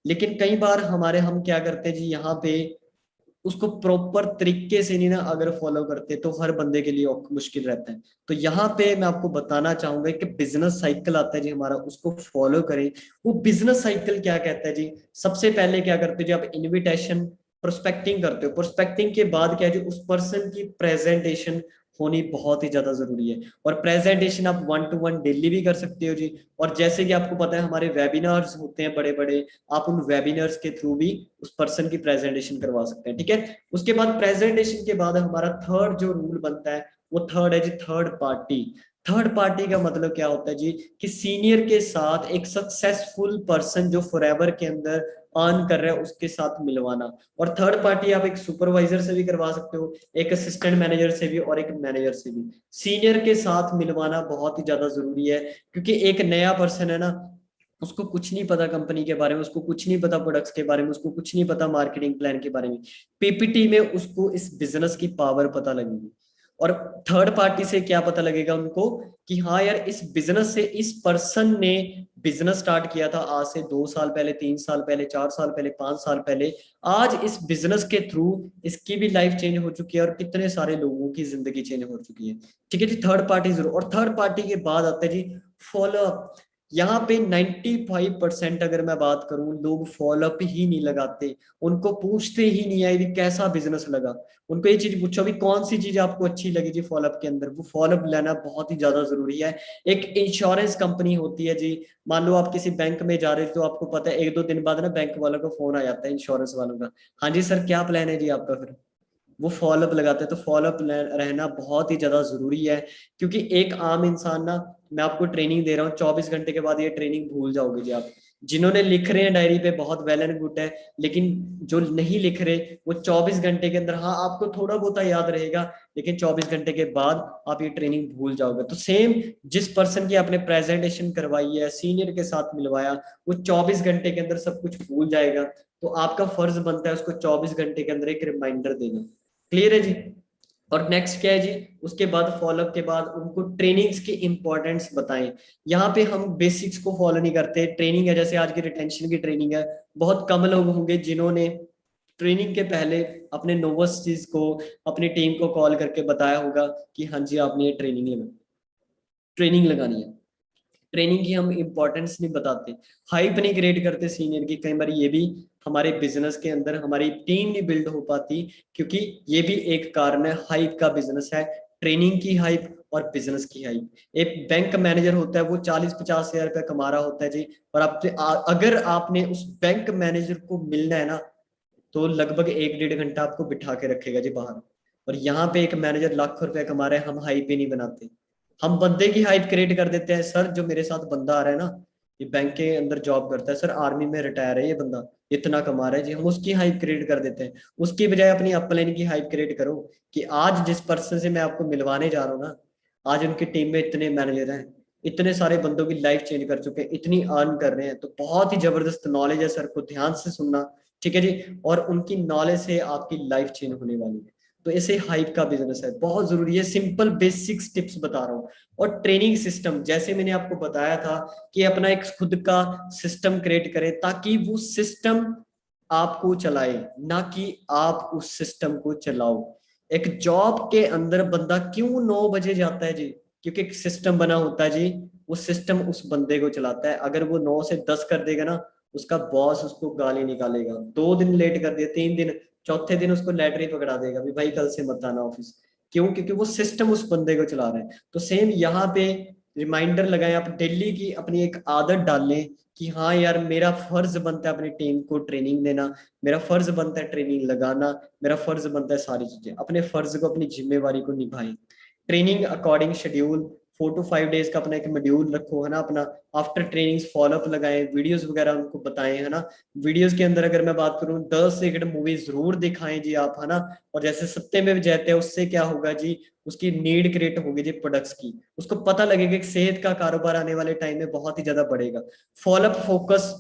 Speaker 1: लेकिन कई बार हमारे, हम क्या करते हैं जी, यहाँ पे उसको प्रॉपर तरीके से नहीं ना अगर फॉलो करते, तो हर बंदे के लिए मुश्किल रहता है। तो यहाँ पे मैं आपको बताना चाहूंगा कि बिजनेस साइकिल आता है जी हमारा, उसको फॉलो करें। वो बिजनेस साइकिल क्या कहता है जी, सबसे पहले क्या करते हो जी, आप इनविटेशन, प्रोस्पेक्टिंग करते हो। प्रोस्पेक्टिंग के बाद क्या है जी, उस पर्सन की प्रेजेंटेशन होनी बहुत ही ज्यादा जरूरी है। और प्रेजेंटेशन आप 1-to-1 डेली भी कर सकते हो जी। और जैसे कि आपको पता है हमारे वेबिनार्स होते हैं बड़े बड़े, आप उन वेबिनार्स के थ्रू भी उस पर्सन की प्रेजेंटेशन करवा सकते हैं। ठीक है, उसके बाद प्रेजेंटेशन के बाद हमारा थर्ड जो रूल बनता है, वो थर्ड है जी, थर्ड पार्टी। थर्ड पार्टी का मतलब क्या होता है जी, कि सीनियर के साथ एक सक्सेसफुल पर्सन जो फॉरएवर के अंदर अर्न कर रहा है उसके साथ मिलवाना। और थर्ड पार्टी आप एक सुपरवाइजर से भी करवा सकते हो, एक असिस्टेंट मैनेजर से भी, और एक मैनेजर से भी। सीनियर के साथ मिलवाना बहुत ही ज्यादा जरूरी है, क्योंकि एक नया पर्सन है ना, उसको कुछ नहीं पता कंपनी के बारे में, उसको कुछ नहीं पता प्रोडक्ट्स के बारे में, उसको कुछ नहीं पता मार्केटिंग प्लान के बारे में। पीपीटी में उसको इस बिजनेस की पावर पता लगेगी। और थर्ड पार्टी से क्या पता लगेगा उनको कि हाँ यार इस बिजनेस से इस पर्सन ने बिजनेस स्टार्ट किया था आज से 2 साल पहले, 3 साल पहले, 4 साल पहले, 5 साल पहले। आज इस बिजनेस के थ्रू इसकी भी लाइफ चेंज हो चुकी है और कितने सारे लोगों की जिंदगी चेंज हो चुकी है। ठीक है जी, थर्ड पार्टी जरूर। और थर्ड पार्टी के बाद आता है जी फॉलो अप। यहाँ पे 95% अगर मैं बात करूं, लोग फॉलोअप ही नहीं लगाते। उनको पूछते ही नहीं है भी कैसा बिजनेस लगा। उनको ये चीज पूछो भी कौन सी चीज आपको अच्छी लगी जी फॉलोअप के अंदर। वो फॉलोअप लेना बहुत ही ज्यादा जरूरी है। एक इंश्योरेंस कंपनी होती है जी, मान लो आप किसी बैंक में जा रहे हो तो आपको पता है 1-2 दिन बाद ना बैंक वालों का फोन आ जाता है इंश्योरेंस वालों का, हाँ जी सर क्या प्लान है जी आपका। फिर वो फॉलोअप लगाते हैं। तो फॉलोअप रहना बहुत ही ज्यादा जरूरी है। क्योंकि एक आम इंसान ना, मैं आपको ट्रेनिंग दे रहा हूँ, 24 घंटे के बाद ये ट्रेनिंग भूल जाओगे जी आप। जिन्होंने लिख रहे हैं डायरी पे बहुत वेल एंड गुड है, लेकिन जो नहीं लिख रहे वो 24 घंटे के अंदर, हाँ आपको थोड़ा बहुत याद रहेगा, लेकिन 24 घंटे के बाद आप ये ट्रेनिंग भूल जाओगे। तो सेम जिस पर्सन की आपने प्रेजेंटेशन करवाई है, सीनियर के साथ मिलवाया, वो 24 घंटे के अंदर सब कुछ भूल जाएगा। तो आपका फर्ज बनता है उसको 24 घंटे के अंदर एक रिमाइंडर देना। क्लियर है जी। और नेक्स्ट क्या है जी, उसके बाद फॉलोअप के बाद उनको ट्रेनिंग्स की इंपॉर्टेंस बताएं। यहाँ पे हम बेसिक्स को फॉलो नहीं करते। ट्रेनिंग है जैसे आज की रिटेंशन की ट्रेनिंग है, बहुत कम लोग होंगे जिन्होंने ट्रेनिंग के पहले अपने नोवस चीज को, अपनी टीम को कॉल करके बताया होगा कि हाँ जी आपने ये ट्रेनिंग लगानी है। ट्रेनिंग की हम इंपॉर्टेंस नहीं बताते, हाइप नहीं क्रिएट करते सीनियर की। कई बार ये भी हमारे बिजनेस के अंदर हमारी टीम नहीं बिल्ड हो पाती, क्योंकि ये भी एक कारण है। हाइप का बिजनेस है, ट्रेनिंग की हाइप और बिजनेस की हाइप। एक बैंक मैनेजर होता है वो 40-50 हजार रुपया कमा रहा होता है जी, और आपसे अगर आपने उस बैंक मैनेजर को मिलना है ना, तो लगभग 1-1.5 घंटा आपको बिठा के रखेगा जी बाहर। और यहाँ पे एक मैनेजर लाखों रुपए कमा रहे हैं, हम हाइप ही नहीं बनाते। हम बंदे की हाइप क्रिएट कर देते हैं। सर जो मेरे साथ बंदा आ रहा है ना, ये बैंक के अंदर जॉब करता है सर, आर्मी में रिटायर है ये बंदा, इतना कमा रहा है जी, हम उसकी हाइप क्रिएट कर देते हैं। उसकी बजाय अपनी अपलाइन की हाइप क्रिएट करो कि आज जिस पर्सन से मैं आपको मिलवाने जा रहा हूँ ना, आज उनकी टीम में इतने मैनेजर हैं, इतने सारे बंदों की लाइफ चेंज कर चुके हैं, इतनी अर्न कर रहे हैं, तो बहुत ही जबरदस्त नॉलेज है सर को, ध्यान से सुनना। ठीक है जी। और उनकी नॉलेज से आपकी लाइफ चेंज होने वाली है। तो ऐसे हाइप का बिजनेस है, बहुत जरूरी है। सिंपल बेसिक्स टिप्स बता रहा हूँ। और ट्रेनिंग सिस्टम जैसे मैंने आपको बताया था कि अपना एक खुद का सिस्टम क्रिएट करें, ताकि वो सिस्टम आपको चलाए, ना कि आप उस सिस्टम को चलाओ। एक जॉब के अंदर बंदा क्यों 9 बजे जाता है जी, क्योंकि एक सिस्टम बना होता है जी। वो सिस्टम उस बंदे को चलाता है। अगर वो 9 से 10 कर देगा ना, उसका बॉस उसको गाली निकालेगा। 2 दिन लेट कर दिया, 3 दिन, चौथे दिन उसको लेटर पकड़ा देगा भी भाई कल से मत आना ऑफिस। क्यों? क्योंकि वो सिस्टम उस बंदे को चला रहे हैं। तो सेम यहाँ पे रिमाइंडर लगाएं, आप डेली की अपनी एक आदत डाल लें कि हाँ यार मेरा फर्ज बनता है अपनी टीम को ट्रेनिंग देना, मेरा फर्ज बनता है ट्रेनिंग लगाना, मेरा फर्ज बनता है सारी चीजें। अपने फर्ज को, अपनी जिम्मेवारी को निभाएं। Training according schedule 4 to 5 days का अपना एक शेड्यूल रखो, है ना अपना। आफ्टर ट्रेनिंग फॉलोअप लगाएं, वीडियोस वगैरह उनको बताएं, है ना। वीडियोस के अंदर अगर मैं बात करूं 10 से 1 मूवी जरूर दिखाएं जी आप, है ना। और जैसे सत्ते में जैते हैं, उससे क्या होगा जी, उसकी नीड क्रिएट होगी जी प्रोडक्ट्स की। उसको पता लगेगा कि सेहत का कारोबार आने वाले टाइम में बहुत ही ज्यादा बढ़ेगा। फॉलोअप फोकस,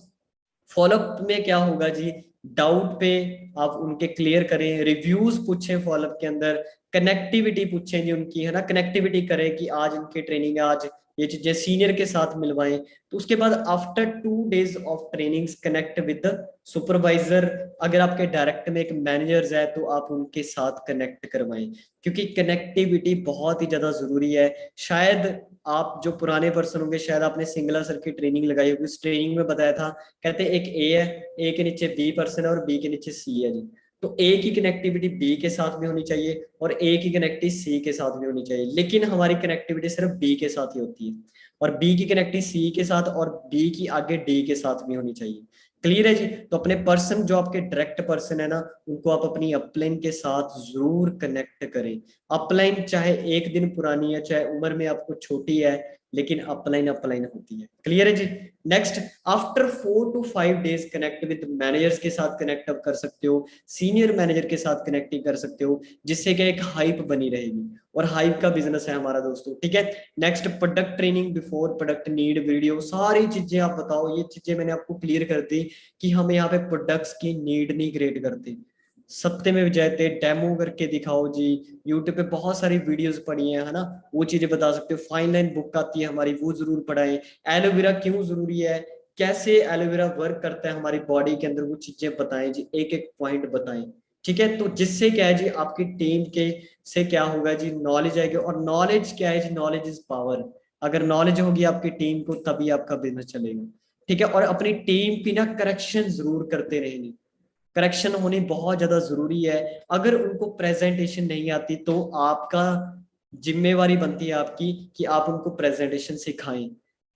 Speaker 1: फॉलोअप में क्या होगा जी, डाउट पे आप उनके क्लियर करें, रिव्यूज पूछें फॉलोअप के अंदर, कनेक्टिविटी पूछें जी उनकी, है ना। कनेक्टिविटी करें कि आज उनकी ट्रेनिंग है, आज ये चीजें सीनियर के साथ मिलवाएं। तो उसके बाद after 2 days of training connect with supervisor. अगर आपके डायरेक्ट में एक मैनेजर्स है तो आप उनके साथ कनेक्ट करवाएं, क्योंकि कनेक्टिविटी बहुत ही ज्यादा जरूरी है। शायद आप जो पुराने पर्सन होंगे, शायद आपने सिंगला सर की ट्रेनिंग लगाई होगी। उस ट्रेनिंग में बताया था, कहते एक ए है, ए के नीचे बी पर्सन है और बी के नीचे सी है जी। तो ए की कनेक्टिविटी बी के साथ भी होनी चाहिए और ए की कनेक्टिविटी सी के साथ भी होनी चाहिए, लेकिन हमारी कनेक्टिविटी सिर्फ बी के साथ ही होती है। और बी की कनेक्टिविटी सी के साथ और बी की आगे डी के साथ भी होनी चाहिए। क्लियर है जी। तो अपने पर्सन जो आपके डायरेक्ट पर्सन है ना, उनको आप अपनी अपलाइन के साथ जरूर कनेक्ट करें। अपलाइन चाहे 1 दिन पुरानी है, चाहे उम्र में आपको छोटी है, लेकिन अपलाइन अपलाइन होती है। क्लियर है जी। Next, after 4 to 5 days connect with managers के साथ कनेक्ट अप कर सकते हो, सीनियर मैनेजर के साथ कनेक्टिंग कर सकते हो, जिससे कि एक हाइप बनी रहेगी। और हाइप का बिजनेस है हमारा दोस्तों। ठीक है। Next, product training before product need video, सारी चीजें आप बताओ। ये चीजें मैंने आपको क्लियर कर दी कि हम यहाँ पे प्रोडक्ट्स की नीड नहीं क्रिएट करते, सत्य में जयते, डेमो करके दिखाओ जी, यूट्यूब पे बहुत सारी वीडियोस पड़ी हैं, है ना, वो चीजें बता सकते हो। फाइन लाइन बुक आती है हमारी, वो जरूर पढ़ाएं। एलोवेरा क्यों जरूरी है, कैसे एलोवेरा वर्क करता है हमारी बॉडी के अंदर, वो चीजें बताएं जी, एक एक पॉइंट बताएं। ठीक है, तो जिससे क्या है जी, आपकी टीम के से क्या होगा जी, नॉलेज आएगी। और नॉलेज क्या है जी, नॉलेज इज पावर। अगर नॉलेज होगी आपकी टीम को, तभी आपका बिजनेस चलेगा। ठीक है, और अपनी टीम की ना करेक्शन जरूर करते रहेंगे। करेक्शन होनी बहुत ज्यादा जरूरी है। अगर उनको प्रेजेंटेशन नहीं आती तो आपका जिम्मेवारी बनती है आपकी कि आप उनको प्रेजेंटेशन सिखाएं।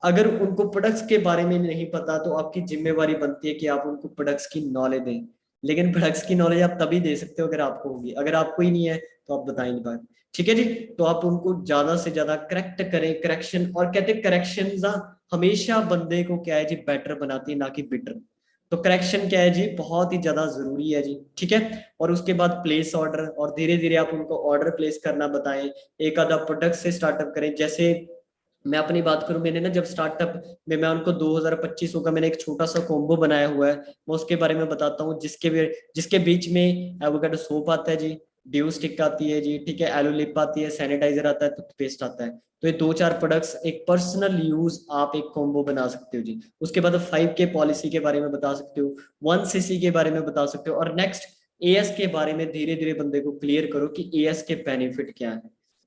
Speaker 1: अगर उनको प्रोडक्ट्स के बारे में नहीं पता तो आपकी जिम्मेवारी बनती है कि आप उनको प्रोडक्ट्स की नॉलेज दें। लेकिन प्रोडक्ट्स की नॉलेज आप तभी दे सकते हो अगर आपको होगी, अगर आपको ही नहीं है तो आप बता ही नहीं पाए। ठीक है जी, तो आप उनको ज्यादा से ज्यादा करेक्ट करें, करेक्शन। और कहते हैं करेक्शन हमेशा बंदे को क्या है जी, बेटर बनाती है, ना कि बिटर। तो करेक्शन क्या है जी, बहुत ही ज्यादा जरूरी है जी। ठीक है, और उसके बाद प्लेस ऑर्डर, और धीरे धीरे आप उनको ऑर्डर प्लेस करना बताएं। एक आधा प्रोडक्ट से स्टार्टअप करें। जैसे मैं अपनी बात करूं, मैंने ना जब स्टार्टअप में मैं उनको 2025 का मैंने एक छोटा सा कॉम्बो बनाया हुआ है, मैं उसके बारे में बताता हूँ। जिसके बीच में एवोकाडो सोप आता है जी, ड्यू स्टिक आती है जी, ठीक है, एलो लिप आती है, सैनिटाइजर आता है, टूथपेस्ट आता है। तो ये दो चार प्रोडक्ट्स एक पर्सनल यूज आप एक कॉम्बो बना सकते हो जी। उसके बाद 5K पॉलिसी के बारे में बता सकते हो, 1cc के बारे में बता सकते हो, और नेक्स्ट एएस के बारे में धीरे धीरे बंदे को क्लियर करो कि एएस के बेनिफिट क्या है।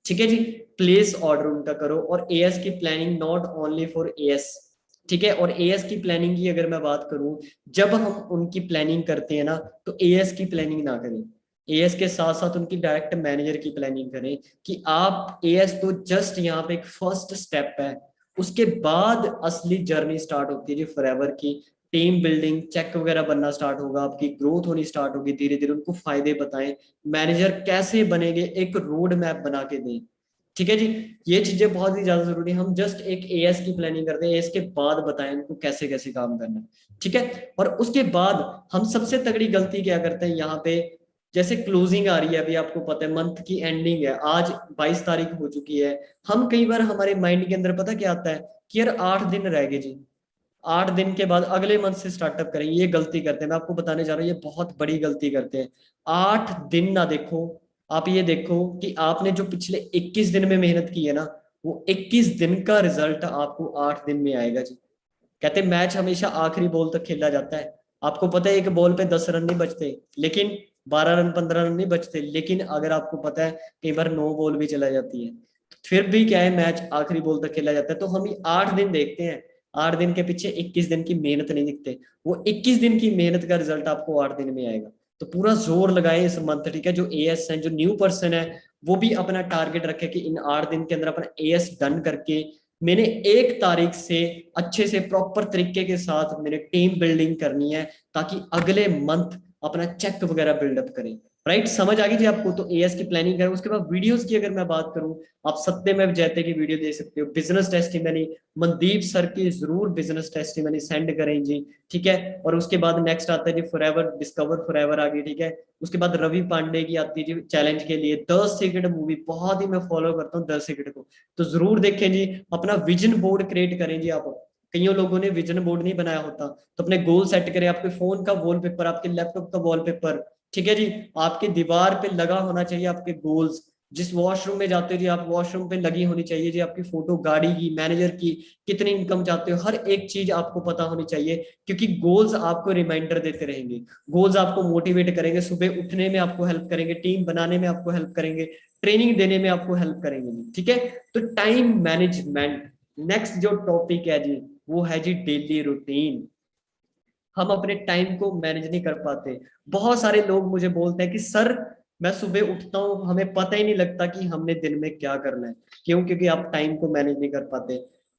Speaker 1: ठीक है जी, प्लेस ऑर्डर उनका करो। और एएस की planning not only for as. ठीक है, और एएस की प्लानिंग की अगर मैं बात करूं, जब हम उनकी प्लानिंग करते हैं ना, तो एएस की प्लानिंग ना करें। एएस के साथ साथ उनकी डायरेक्ट मैनेजर की प्लानिंग करें। कि आप एएस तो जस्ट यहाँ पे एक फर्स्ट स्टेप है, उसके बाद असली जर्नी स्टार्ट होती है जी फॉरएवर की। टीम बिल्डिंग, चेक वगैरह बनना स्टार्ट होगा, आपकी ग्रोथ होनी स्टार्ट होगी। धीरे धीरे उनको फायदे बताएं, मैनेजर कैसे बनेंगे, एक रोड मैप बना के दें। ठीक है जी, ये चीजें बहुत ही ज्यादा जरूरी है। हम जस्ट एक एएस की प्लानिंग करते हैं, एएस के बाद बताएं उनको कैसे कैसे काम करना है। ठीक है, और उसके बाद हम सबसे तगड़ी गलती क्या करते हैं यहाँ पे, जैसे क्लोजिंग आ रही है, अभी आपको पता है मंथ की एंडिंग है, आज 22 तारीख हो चुकी है। हम कई बार हमारे माइंड के अंदर पता क्या आता है कि यार 8 दिन रह गए जी, 8 दिन के बाद अगले मंथ से स्टार्टअप करेंगे। ये गलती करते हैं, मैं आपको बताने जा रहा हूँ, ये बहुत बड़ी गलती करते हैं। 8 दिन ना देखो, आप ये देखो कि आपने जो पिछले 21 दिन में मेहनत की है ना, वो 21 दिन का रिजल्ट आपको 8 दिन में आएगा जी। कहते हैं मैच हमेशा आखिरी बॉल तक खेला जाता है। आपको पता है एक बॉल पे 10 रन नहीं बचते, लेकिन 12 रन 15 रन नहीं बचते। लेकिन अगर आपको पता है कई बार 9 बॉल भी चला जाती है, तो फिर भी क्या है, मैच आखिरी बॉल तक खेला जाता है। तो हम 8 दिन देखते हैं, 8 दिन के पीछे 21 दिन की मेहनत नहीं दिखते। वो 21 दिन की मेहनत का रिजल्ट आपको 8 दिन में आएगा। तो पूरा जोर लगाए इस मंथ। ठीक है, जो एएस है, जो न्यू पर्सन है, वो भी अपना टारगेट रखे कि इन 8 दिन के अंदर अपना एएस डन करके मैंने 1 तारीख से अच्छे से प्रॉपर तरीके के साथ मैंने टीम बिल्डिंग करनी है, ताकि अगले मंथ अपना चेक वगैरह बिल्डअप करें। राइट, समझ आ गई जी आपको? तो एएस की प्लानिंग करें। उसके बाद वीडियोस की अगर मैं बात करूं, आप सत्यमेव जयते की वीडियो देख सकते हो, बिजनेस टेस्टिमनी, मनदीप सर की जरूर बिजनेस टेस्टिमनी सेंड करें जी। ठीक है, और उसके बाद नेक्स्ट आता है जी फॉरएवर, डिस्कवर फॉरएवर आ गई। ठीक है, उसके बाद रवि पांडे की आती है जी चैलेंज के लिए, 10 सेकंड मूवी, बहुत ही मैं फॉलो करता हूँ 10 सेकंड को। तो जरूर देखें जी। अपना विजन बोर्ड क्रिएट करें जी आप। कईयों लोगों ने विजन बोर्ड नहीं बनाया होता, तो अपने गोल सेट करें। आपके फोन का वॉलपेपर, आपके लैपटॉप का वॉलपेपर, ठीक है जी, आपके दीवार पे लगा होना चाहिए आपके गोल्स। जिस वॉशरूम में जाते हो जी आप, वॉशरूम पे लगी होनी चाहिए जी आपकी फोटो, गाड़ी की, मैनेजर की, कितनी इनकम चाहते हो, हर एक चीज आपको पता होनी चाहिए। क्योंकि गोल्स आपको रिमाइंडर देते रहेंगे, गोल्स आपको मोटिवेट करेंगे, सुबह उठने में आपको हेल्प करेंगे, टीम बनाने में आपको हेल्प करेंगे, ट्रेनिंग देने में आपको हेल्प करेंगे जी। ठीक है, तो टाइम मैनेजमेंट नेक्स्ट जो टॉपिक है जी, वो है जी डेली रूटीन। हम अपने टाइम को मैनेज नहीं कर पाते। बहुत सारे लोग मुझे बोलते हैं कि सर मैं सुबह उठता हूँ, हमें पता ही नहीं लगता कि हमने दिन में क्या करना है। क्यों? क्योंकि आप टाइम को मैनेज नहीं कर पाते।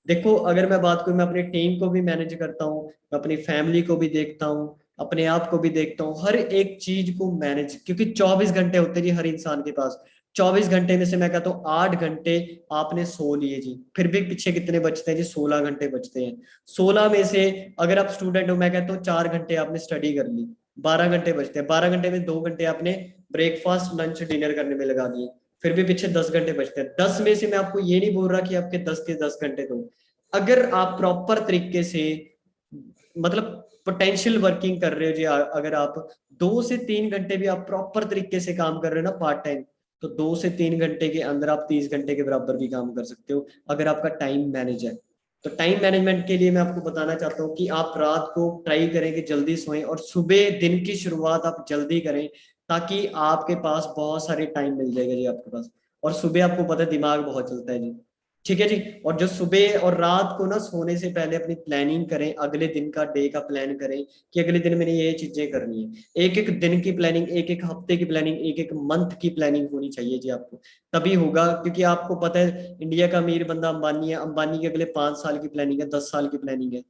Speaker 1: देखो, अगर मैं बात करूँ, मैं अपनी टीम को भी मैनेज करता हूँ, मैं अपनी फैमिली को भी देखता हूँ, अपने आप को भी देखता हूँ, हर एक चीज को मैनेज। क्योंकि 24 घंटे होते हैं जी हर इंसान के पास। 24 घंटे में से मैं कहता हूँ 8 घंटे आपने सो लिए जी, फिर भी पीछे कितने बचते हैं जी? 16 घंटे बचते हैं। 16 में से अगर आप स्टूडेंट हो, मैं कहता हूँ 4 घंटे आपने स्टडी कर ली, 12 घंटे बचते हैं। 12 घंटे में 2 घंटे आपने ब्रेकफास्ट लंच डिनर करने में लगा दिए, फिर भी पीछे 10 घंटे बचते हैं। 10 में से मैं आपको ये नहीं बोल रहा कि आपके 10 के 10 घंटे दो। अगर आप प्रॉपर तरीके से, मतलब पोटेंशियल वर्किंग कर रहे हो जी, अगर आप 2 से 3 घंटे भी आप प्रॉपर तरीके से काम कर रहे हो ना पार्ट टाइम, तो 2 से 3 घंटे के अंदर आप 30 घंटे के बराबर भी काम कर सकते हो, अगर आपका टाइम मैनेज है। तो टाइम मैनेजमेंट के लिए मैं आपको बताना चाहता हूँ कि आप रात को ट्राई करें कि जल्दी सोएं, और सुबह दिन की शुरुआत आप जल्दी करें, ताकि आपके पास बहुत सारी टाइम मिल जाएगा जी आपके पास। और सुबह आपको पता है दिमाग बहुत चलता है जी, ठीक है जी। और जो सुबह और रात को ना सोने से पहले अपनी प्लानिंग करें, अगले दिन का डे का प्लान करें कि अगले दिन मैंने ये चीजें करनी है। एक एक दिन की प्लानिंग, एक एक हफ्ते की प्लानिंग, एक एक मंथ की प्लानिंग होनी चाहिए जी आपको, तभी होगा। क्योंकि आपको पता है इंडिया का अमीर बंदा अंबानी है, अंबानी की अगले 5 साल की प्लानिंग है, 10 साल की प्लानिंग है।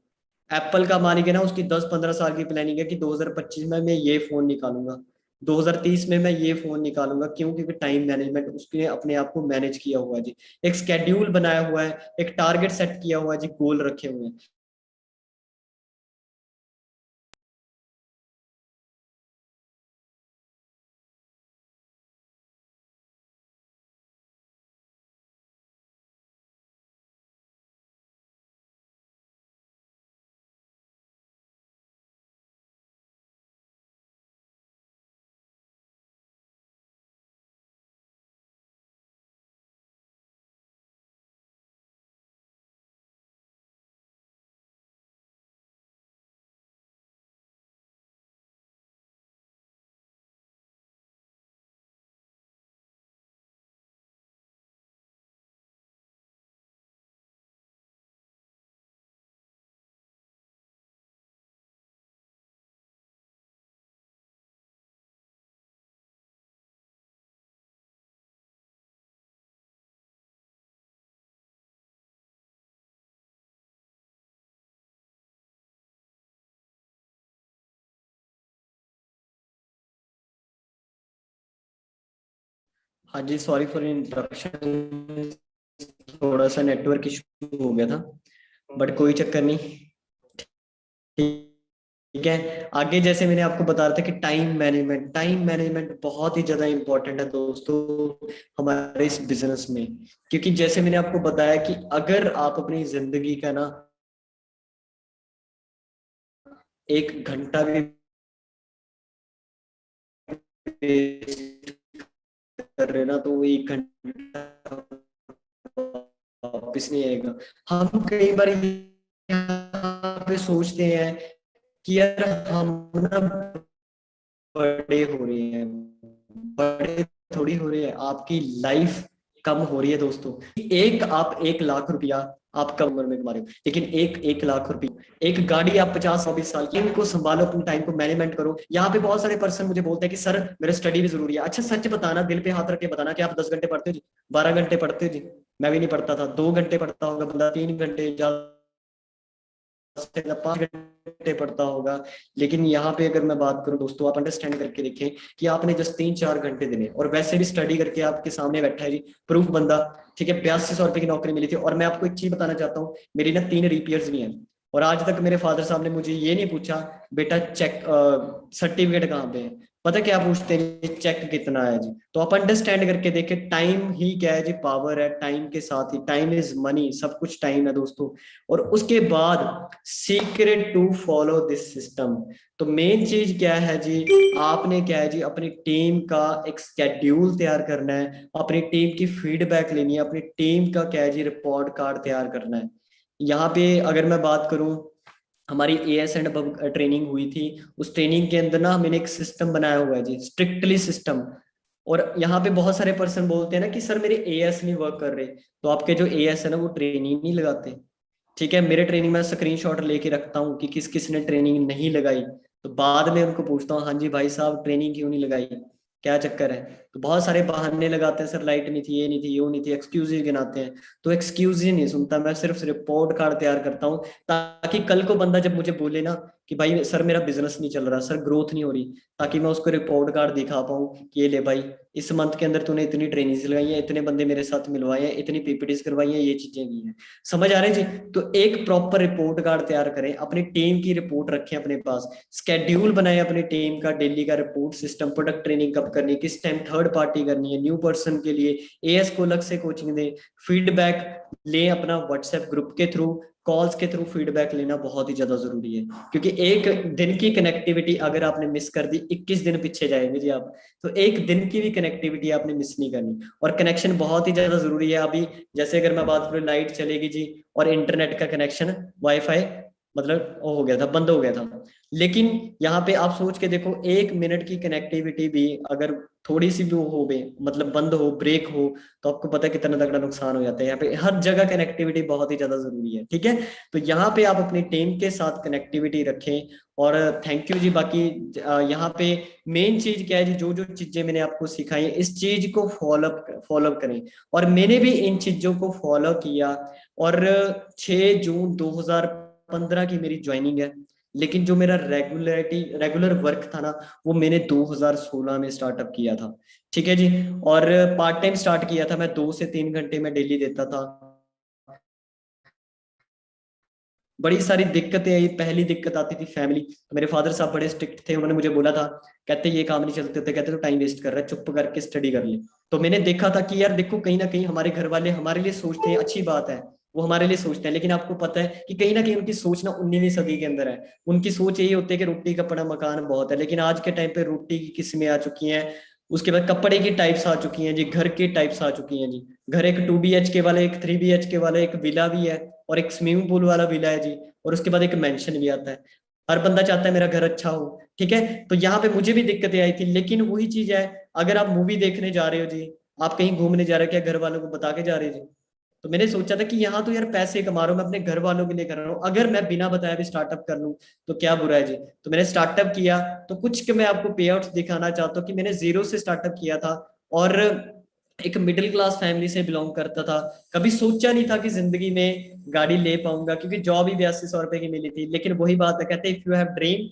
Speaker 1: एप्पल का मालिक है ना, उसकी 10-15 साल की प्लानिंग है कि 2025 में मैं ये फोन निकालूंगा, 2030 में मैं ये फोन निकालूंगा। क्यों? क्योंकि टाइम मैनेजमेंट उसने अपने आप को मैनेज किया हुआ है जी, एक स्केड्यूल बनाया हुआ है, एक टारगेट सेट किया हुआ है जी, गोल रखे हुए हैं। हाँ जी, सॉरी फॉर इंटरप्शन, थोड़ा सा नेटवर्क इशू हो गया था, बट कोई चक्कर नहीं। ठीक है, आगे जैसे मैंने आपको बता रहा था कि टाइम मैनेजमेंट, टाइम मैनेजमेंट बहुत ही ज्यादा इंपॉर्टेंट है दोस्तों हमारे इस बिजनेस में। क्योंकि जैसे मैंने आपको बताया कि अगर आप अपनी जिंदगी का ना 1 घंटा भी waste कर रहे हैं ना, तो वो 1 घंटा वापिस नहीं आएगा। हम कई बार यहाँ पे सोचते हैं कि यार हम ना बड़े हो रहे हैं, बड़े थोड़ी हो रहे हैं, आपकी लाइफ कम हो रही है दोस्तों। एक आप 1 लाख रुपया आप कम उम्र में कमा रहे हो, लेकिन एक 1 लाख रुपया, एक गाड़ी आप 50-20 साल की, इनको संभालो, अपने टाइम को मैनेजमेंट करो। यहाँ पे बहुत सारे पर्सन मुझे बोलते हैं कि सर मेरा स्टडी भी जरूरी है। अच्छा सच बताना, दिल पे हाथ रख के बताना कि आप 10 घंटे पढ़ते हो जी, 12 घंटे पढ़ते हो जी? मैं भी नहीं पढ़ता था। 2 घंटे पढ़ता होगा बंदा, 3 घंटे, ज्यादा से ज्यादा 5 घंटे पढ़ता होगा। लेकिन यहाँ पे अगर मैं बात करूं दोस्तों, आप अंडरस्टैंड करके देखें कि आपने जस्ट 3-4 घंटे देने, और वैसे भी स्टडी करके आपके सामने बैठा है जी प्रूफ बंदा, ठीक है, 8200 रुपए की नौकरी मिली थी। और मैं आपको एक चीज बताना चाहता हूँ, मेरी ना 3 रीपियर्स भी हैं, और आज तक मेरे फादर साहब ने मुझे ये नहीं पूछा बेटा चेक सर्टिफिकेट कहाँ पे है। पता क्या पूछते हैं? चेक कितना है जी। तो आप अंडरस्टैंड करके देखें, टाइम ही क्या है जी, पावर है। टाइम के साथ ही टाइम इज मनी, सब कुछ टाइम है दोस्तों। और उसके बाद secret to follow this system, तो मेन चीज क्या है जी, आपने क्या है जी, अपनी टीम का एक स्केड्यूल तैयार करना है, अपनी टीम की फीडबैक लेनी है, अपनी टीम का क्या है जी, रिपोर्ट कार्ड तैयार करना है। यहाँ पे अगर मैं बात करूं, हमारी एएस एंड अब ट्रेनिंग हुई थी, उस ट्रेनिंग के अंदर ना मैंने एक सिस्टम बनाया हुआ है जी, स्ट्रिक्टली सिस्टम। और यहाँ पे बहुत सारे पर्सन बोलते हैं ना कि सर मेरे एएस नहीं वर्क कर रहे, तो आपके जो एएस है ना वो ट्रेनिंग नहीं लगाते। ठीक है, मेरे ट्रेनिंग में स्क्रीनशॉट लेके रखता हूँ कि किस किस ने ट्रेनिंग नहीं लगाई, तो बाद में उनको पूछता हूँ हाँ जी भाई साहब ट्रेनिंग क्यों नहीं लगाई, क्या चक्कर है? तो बहुत सारे बहाने लगाते हैं, सर लाइट नहीं थी, ये नहीं थी, ये नहीं थी, एक्सक्यूज ही गिनाते हैं। तो एक्सक्यूज ही नहीं सुनता मैं, सिर्फ रिपोर्ट कार्ड तैयार करता हूँ, ताकि कल को बंदा जब मुझे बोले ना कि भाई सर मेरा बिजनेस नहीं चल रहा, सर ग्रोथ नहीं हो रही, ताकि मैं उसको रिपोर्ट कार्ड दिखा पाऊँ कि ये ले भाई, इस मंथ के अंदर तूने इतनी ट्रेनिंग लगाई है, इतने बंदे मेरे साथ मिलवाए हैं, इतनी पीपीटीज करवाई हैं, ये चीजें की हैं। समझ आ रहे हैं जी? तो एक प्रॉपर रिपोर्ट कार्ड तैयार करें, अपनी टीम की रिपोर्ट रखें अपने पास, स्केड्यूल बनाए अपनी टीम का, डेली का रिपोर्ट सिस्टम, प्रोडक्ट ट्रेनिंग कब करनी है, किस टाइम थर्ड पार्टी करनी है, न्यू पर्सन के लिए एएस को अलग से कोचिंग दें, फीडबैक लें अपना व्हाट्सएप ग्रुप के थ्रू, कॉल्स के थ्रू फीडबैक लेना बहुत ही ज्यादा जरूरी है, क्योंकि एक दिन की कनेक्टिविटी अगर आपने मिस कर दी, 21 दिन पीछे जाएंगे जी आप, तो एक दिन की भी कनेक्टिविटी आपने मिस नहीं करनी। और कनेक्शन बहुत ही ज्यादा जरूरी है। अभी जैसे अगर मैं बात करूँ, लाइट चलेगी जी और इंटरनेट का कनेक्शन, वाईफाई मतलब वो हो गया था, बंद हो गया था। लेकिन यहाँ पे आप सोच के देखो, 1 मिनट की कनेक्टिविटी भी अगर थोड़ी सी भी वो हो गई, मतलब बंद हो, ब्रेक हो, तो आपको पता है कितना तगड़ा नुकसान हो जाता है। यहाँ पे हर जगह कनेक्टिविटी बहुत ही ज्यादा जरूरी है, ठीक है। तो यहाँ पे आप अपनी टीम के साथ कनेक्टिविटी रखें। और थैंक यू जी। बाकी यहाँ पे मेन चीज क्या है जी, जो जो चीजें मैंने आपको सिखाई है, इस चीज को फॉलो करें। और मैंने भी इन चीजों को फॉलो किया। और 6 जून 2015 की मेरी ज्वाइनिंग है। लेकिन जो मेरा रेगुलर वर्क था ना, वो मैंने 2016 में स्टार्टअप किया था, ठीक है जी। और पार्ट टाइम स्टार्ट किया था, मैं 2 से 3 घंटे में डेली देता था। बड़ी सारी दिक्कतें आई। पहली दिक्कत आती थी फैमिली, तो मेरे फादर साहब बड़े स्ट्रिक्ट थे, उन्होंने मुझे बोला था, कहते ये काम नहीं चलते होते, कहते तो टाइम वेस्ट कर रहा है, चुप करके स्टडी कर ले। तो मैंने देखा था कि यार देखो, कहीं ना कहीं हमारे घर वाले हमारे लिए सोचते हैं, अच्छी बात है, वो हमारे लिए सोचते हैं, लेकिन आपको पता है कि कहीं ना कहीं उनकी सोच ना 19वीं सदी के अंदर है। उनकी सोच यही होती है कि रोटी कपड़ा मकान बहुत है, लेकिन आज के टाइम पे रोटी की किस्में आ चुकी हैं, उसके बाद कपड़े की टाइप्स आ चुकी हैं जी, घर की टाइप्स आ चुकी हैं जी। घर एक 2 BHK वाला, एक 3 BHK वाला, एक विला भी है, और एक स्विमिंग पूल वाला विला है जी। और उसके बाद एक मेंशन भी आता है। हर बंदा चाहता है मेरा घर अच्छा हो, ठीक है। तो यहाँ पे मुझे भी दिक्कतें आई थी, लेकिन वही चीज है, अगर आप मूवी देखने जा रहे हो जी, आप कहीं घूमने जा रहे हो, क्या घर वालों को बता के जा रहे हो जी? तो मैंने सोचा था कि यहाँ तो यार पैसे कमा रहा हूँ, मैं अपने घर वालों के लिए कर रहा हूँ, अगर मैं बिना बताए भी स्टार्टअप कर लूँ तो क्या बुरा है जी। तो मैंने स्टार्टअप किया। तो कुछ के मैं आपको पे आउट्स दिखाना चाहता हूँ कि मैंने जीरो से स्टार्टअप किया था। और एक मिडिल क्लास फैमिली से बिलोंग करता था। कभी सोचा नहीं था कि जिंदगी में गाड़ी ले पाऊंगा, क्योंकि जॉब ही 8200 रुपए की मिली थी। लेकिन वही बात है, कहते if you have dream,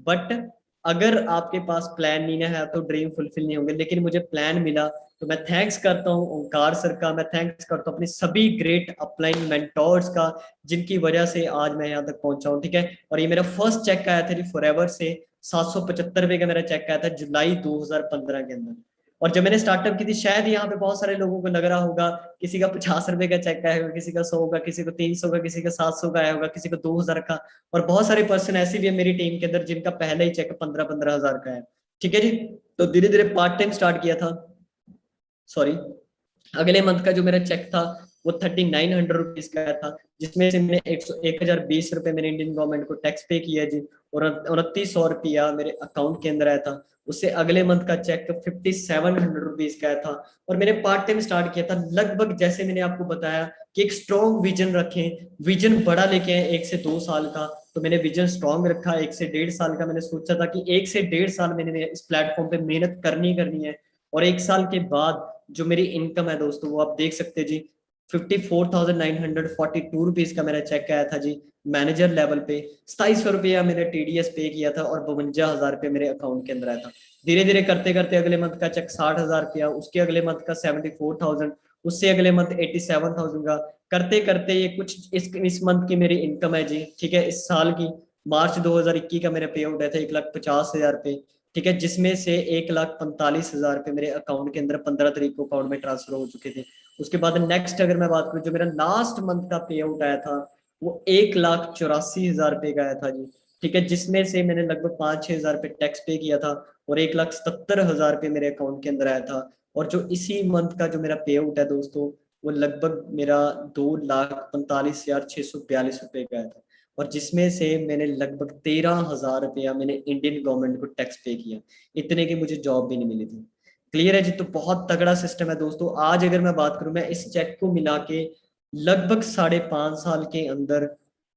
Speaker 1: but अगर आपके पास प्लान नहीं है तो ड्रीम फुलफिल नहीं होंगे। लेकिन मुझे प्लान मिला, तो मैं थैंक्स करता हूँ ओंकार सर का, मैं थैंक्स करता हूँ अपने सभी ग्रेट अपलाइन मेंटोर्स का, जिनकी वजह से आज मैं यहाँ तक पहुंचा हूँ, ठीक है। और ये मेरा फर्स्ट चेक आया था जी फॉरएवर से, 775 रुपए का मेरा चेक आया था जुलाई 2015 के अंदर। और जब मैंने स्टार्टअप की थी, शायद यहाँ पे बहुत सारे लोगों को लग रहा होगा, किसी का 50 रुपए का चेक आया होगा, किसी का 100 का, किसी को 300 का, किसी का 700 का आया होगा, किसी को 2000 का। और बहुत सारे पर्सन ऐसे भी है मेरी टीम के अंदर जिनका पहला ही चेक 15-15 हजार का है, ठीक है जी। तो धीरे धीरे पार्ट टाइम स्टार्ट किया था। सॉरी, अगले मंथ का जो मेरा चेक था वो 3900 रुपीज का था, जिसमें से मैंने 1020 रुपए मैंने इंडियन गवर्नमेंट को टैक्स पे किया जी। और 2900 रुपया मेरे अकाउंट के अंदर आया था। उससे अगले मंथ का चेक 5700 रुपीज का आया था। और मैंने पार्ट टाइम स्टार्ट किया था, लगभग जैसे मैंने आपको बताया कि एक स्ट्रॉन्ग विजन रखें, विजन बड़ा लेके आए 1 से 2 साल का। तो मैंने विजन स्ट्रॉन्ग रखा, 1 से 1.5 साल का मैंने सोचा था कि 1 से 1.5 साल मैंने इस प्लेटफॉर्म पे मेहनत करनी है। और 1 साल के बाद जो मेरी इनकम है दोस्तों, वो आप देख सकते हैं जी, 54,942 रुपीज का मेरा चेक आया था जी। मैनेजर लेवल पे 2700 रुपया मैंने TDS पे किया था, और 52 हजार रुपये मेरे अकाउंट के अंदर आया था। धीरे धीरे करते करते अगले मंथ का चेक 60 हजार रुपया, उसके अगले मंथ का 74,000, उससे अगले मंथ 87,000 का। करते करते ये कुछ इस मंथ की मेरी इनकम है जी, ठीक है, इस साल की। मार्च 2021 का मेरा पे आउट है था 1,50,000 रुपये, ठीक है, जिसमें से 1,45,000 रुपये मेरे अकाउंट के अंदर 15 तारीख को अकाउंट में ट्रांसफर हो चुके थे। उसके बाद नेक्स्ट अगर मैं बात करूं, जो मेरा लास्ट मंथ का पे आउट आया था, वो 1,84,000 रुपये का आया था जी, ठीक है, जिसमें से मैंने लगभग 5-6 हजार रुपये टैक्स पे किया था। और 1,77,000 रुपये मेरे अकाउंट के अंदर आया था। और जो इसी मंथ का जो मेरा पे आउट है दोस्तों, वो लगभग मेरा 2,45,642 रुपये का आया था। और जिसमें से मैंने लगभग 13,000 रुपया मैंने इंडियन गवर्नमेंट को टैक्स पे किया। इतने की मुझे जॉब भी नहीं मिली थी। क्लियर है जी। तो बहुत तगड़ा सिस्टम है दोस्तों। आज अगर मैं बात करूं, मैं इस चेक को मिला के लगभग 5.5 साल के अंदर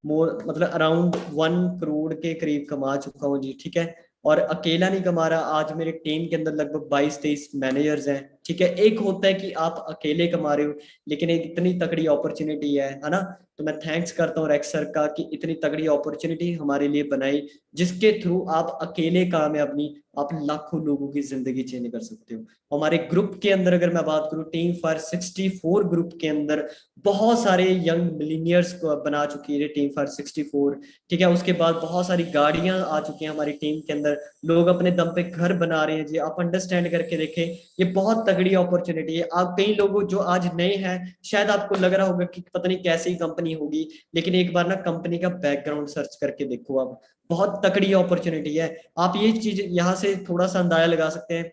Speaker 1: मोर मतलब अराउंड 1 करोड़ के करीब कमा चुका हूँ जी, ठीक है। और अकेला नहीं कमा रहा, आज मेरे टीम के अंदर लगभग 22-23 मैनेजर्स हैं, ठीक है। एक होता है कि आप अकेले कमा रहे हो, लेकिन एक इतनी तगड़ी अपॉर्चुनिटी है ना। तो मैं थैंक्स करता हूँ रेक्स सर का कि इतनी तगड़ी अपॉर्चुनिटी हमारे लिए बनाई, जिसके थ्रू आप अकेले कामयाब नहीं, आप लाखों लोगों की जिंदगी चेंज कर सकते हो। हमारे ग्रुप के अंदर अगर मैं बात करूं, टीम फॉर 64 ग्रुप के अंदर बहुत सारे यंग मिलीनियर्स को बना चुकी है टीम फॉर 64, ठीक है। उसके बाद बहुत सारी गाड़ियां आ चुकी हैं हमारी टीम के अंदर, लोग अपने दम पे घर बना रहे हैं जी। आप अंडरस्टैंड करके देखें, ये बहुत तगड़ी अपॉर्चुनिटी है। आप कई लोगों जो आज नए हैं, शायद आपको लग रहा होगा कि पता नहीं कैसी कंपनी होगी, लेकिन एक बार ना कंपनी का बैकग्राउंड सर्च करके देखो आप, बहुत तगड़ी अपॉर्चुनिटी है। आप ये चीज यहाँ से थोड़ा सा अंदाजा लगा सकते हैं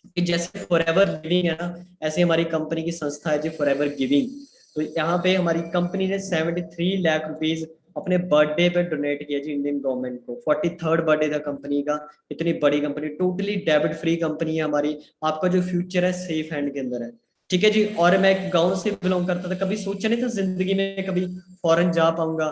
Speaker 1: कि जैसे फॉरएवर लिविंग है ना, ऐसे हमारी कंपनी की संस्था है जी फॉरएवर गिविंग। तो यहाँ पे हमारी कंपनी ने 73 लाख रुपीज अपने बर्थडे पे डोनेट किया जी इंडियन गवर्नमेंट को। 43rd बर्थडे था कंपनी का। इतनी बड़ी company, totally debit free company है हमारी। आपका जो फ्यूचर है सेफ हैंड के अंदर है। ठीक है जी। और मैं एक गांव से बिलोंग करता था, कभी सोचा नहीं था जिंदगी में कभी फॉरेन जा पाऊंगा।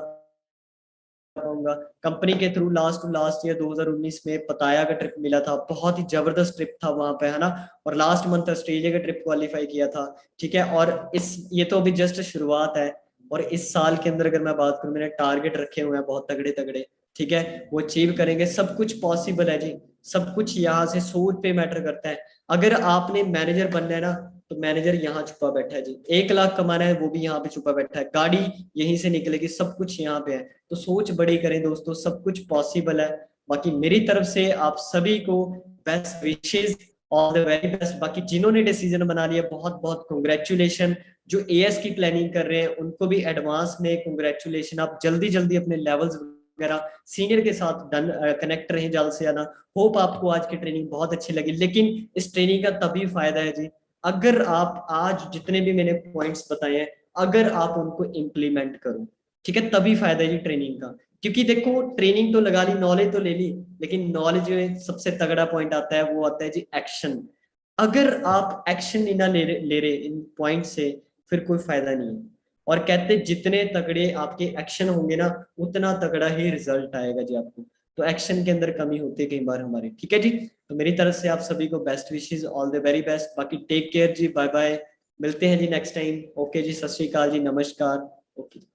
Speaker 1: कंपनी के थ्रू लास्ट ईयर 2019 में पताया का ट्रिप मिला था, बहुत ही जबरदस्त ट्रिप था वहां पे, है ना। और लास्ट मंथ ऑस्ट्रेलिया का ट्रिप क्वालिफाई किया था। ठीक है। और इस ये तो अभी जस्ट शुरुआत है। और इस साल के अंदर अगर मैं बात करूं, मैंने टारगेट रखे हुए हैं बहुत तगड़े तगड़े। ठीक है। वो अचीव करेंगे, सब कुछ पॉसिबल है जी। सब कुछ यहाँ से सोच पे मैटर करता है। अगर आपने मैनेजर बनना है ना, तो मैनेजर यहाँ छुपा बैठा है जी। 1 लाख कमाना है, वो भी यहाँ पे छुपा बैठा है। गाड़ी यहीं से निकलेगी, सब कुछ यहाँ पे है। तो सोच बड़ी करें दोस्तों, सब कुछ पॉसिबल है। बाकी मेरी तरफ से आप सभी को best wishes, all the very best. बाकी जिन्होंने डिसीजन बना लिया, बहुत बहुत कंग्रेचुलेशन। जो एएस की प्लानिंग कर रहे हैं उनको भी एडवांस में कंग्रेचुलेशन। आप जल्दी जल्दी अपने लेवल्स वगैरह सीनियर के साथ डन कनेक्ट रहे जल्द से ज्यादा। होप आपको आज की ट्रेनिंग बहुत अच्छी लगी। लेकिन इस ट्रेनिंग का तभी फायदा है जी, अगर आप आज जितने भी मैंने पॉइंट्स बताए हैं, अगर आप उनको इम्प्लीमेंट करो। ठीक है, तभी फायदा है जी ट्रेनिंग का। क्योंकि देखो ट्रेनिंग तो लगा ली, नॉलेज तो ले ली, लेकिन नॉलेज में सबसे तगड़ा पॉइंट आता है, वो आता है जी एक्शन। अगर आप एक्शन नहीं ना ले रहे इन पॉइंट से, फिर कोई फायदा नहीं है। और कहते जितने तगड़े आपके एक्शन होंगे ना, उतना तगड़ा ही रिजल्ट आएगा जी आपको। तो एक्शन के अंदर कमी होती है कई बार हमारी। ठीक है जी। तो मेरी तरफ से आप सभी को best wishes, all the very best. बाकी टेक केयर जी, बाय बाय। मिलते हैं जी नेक्स्ट टाइम। ओके जी, सत श्री अकाल जी, नमस्कार। ओके।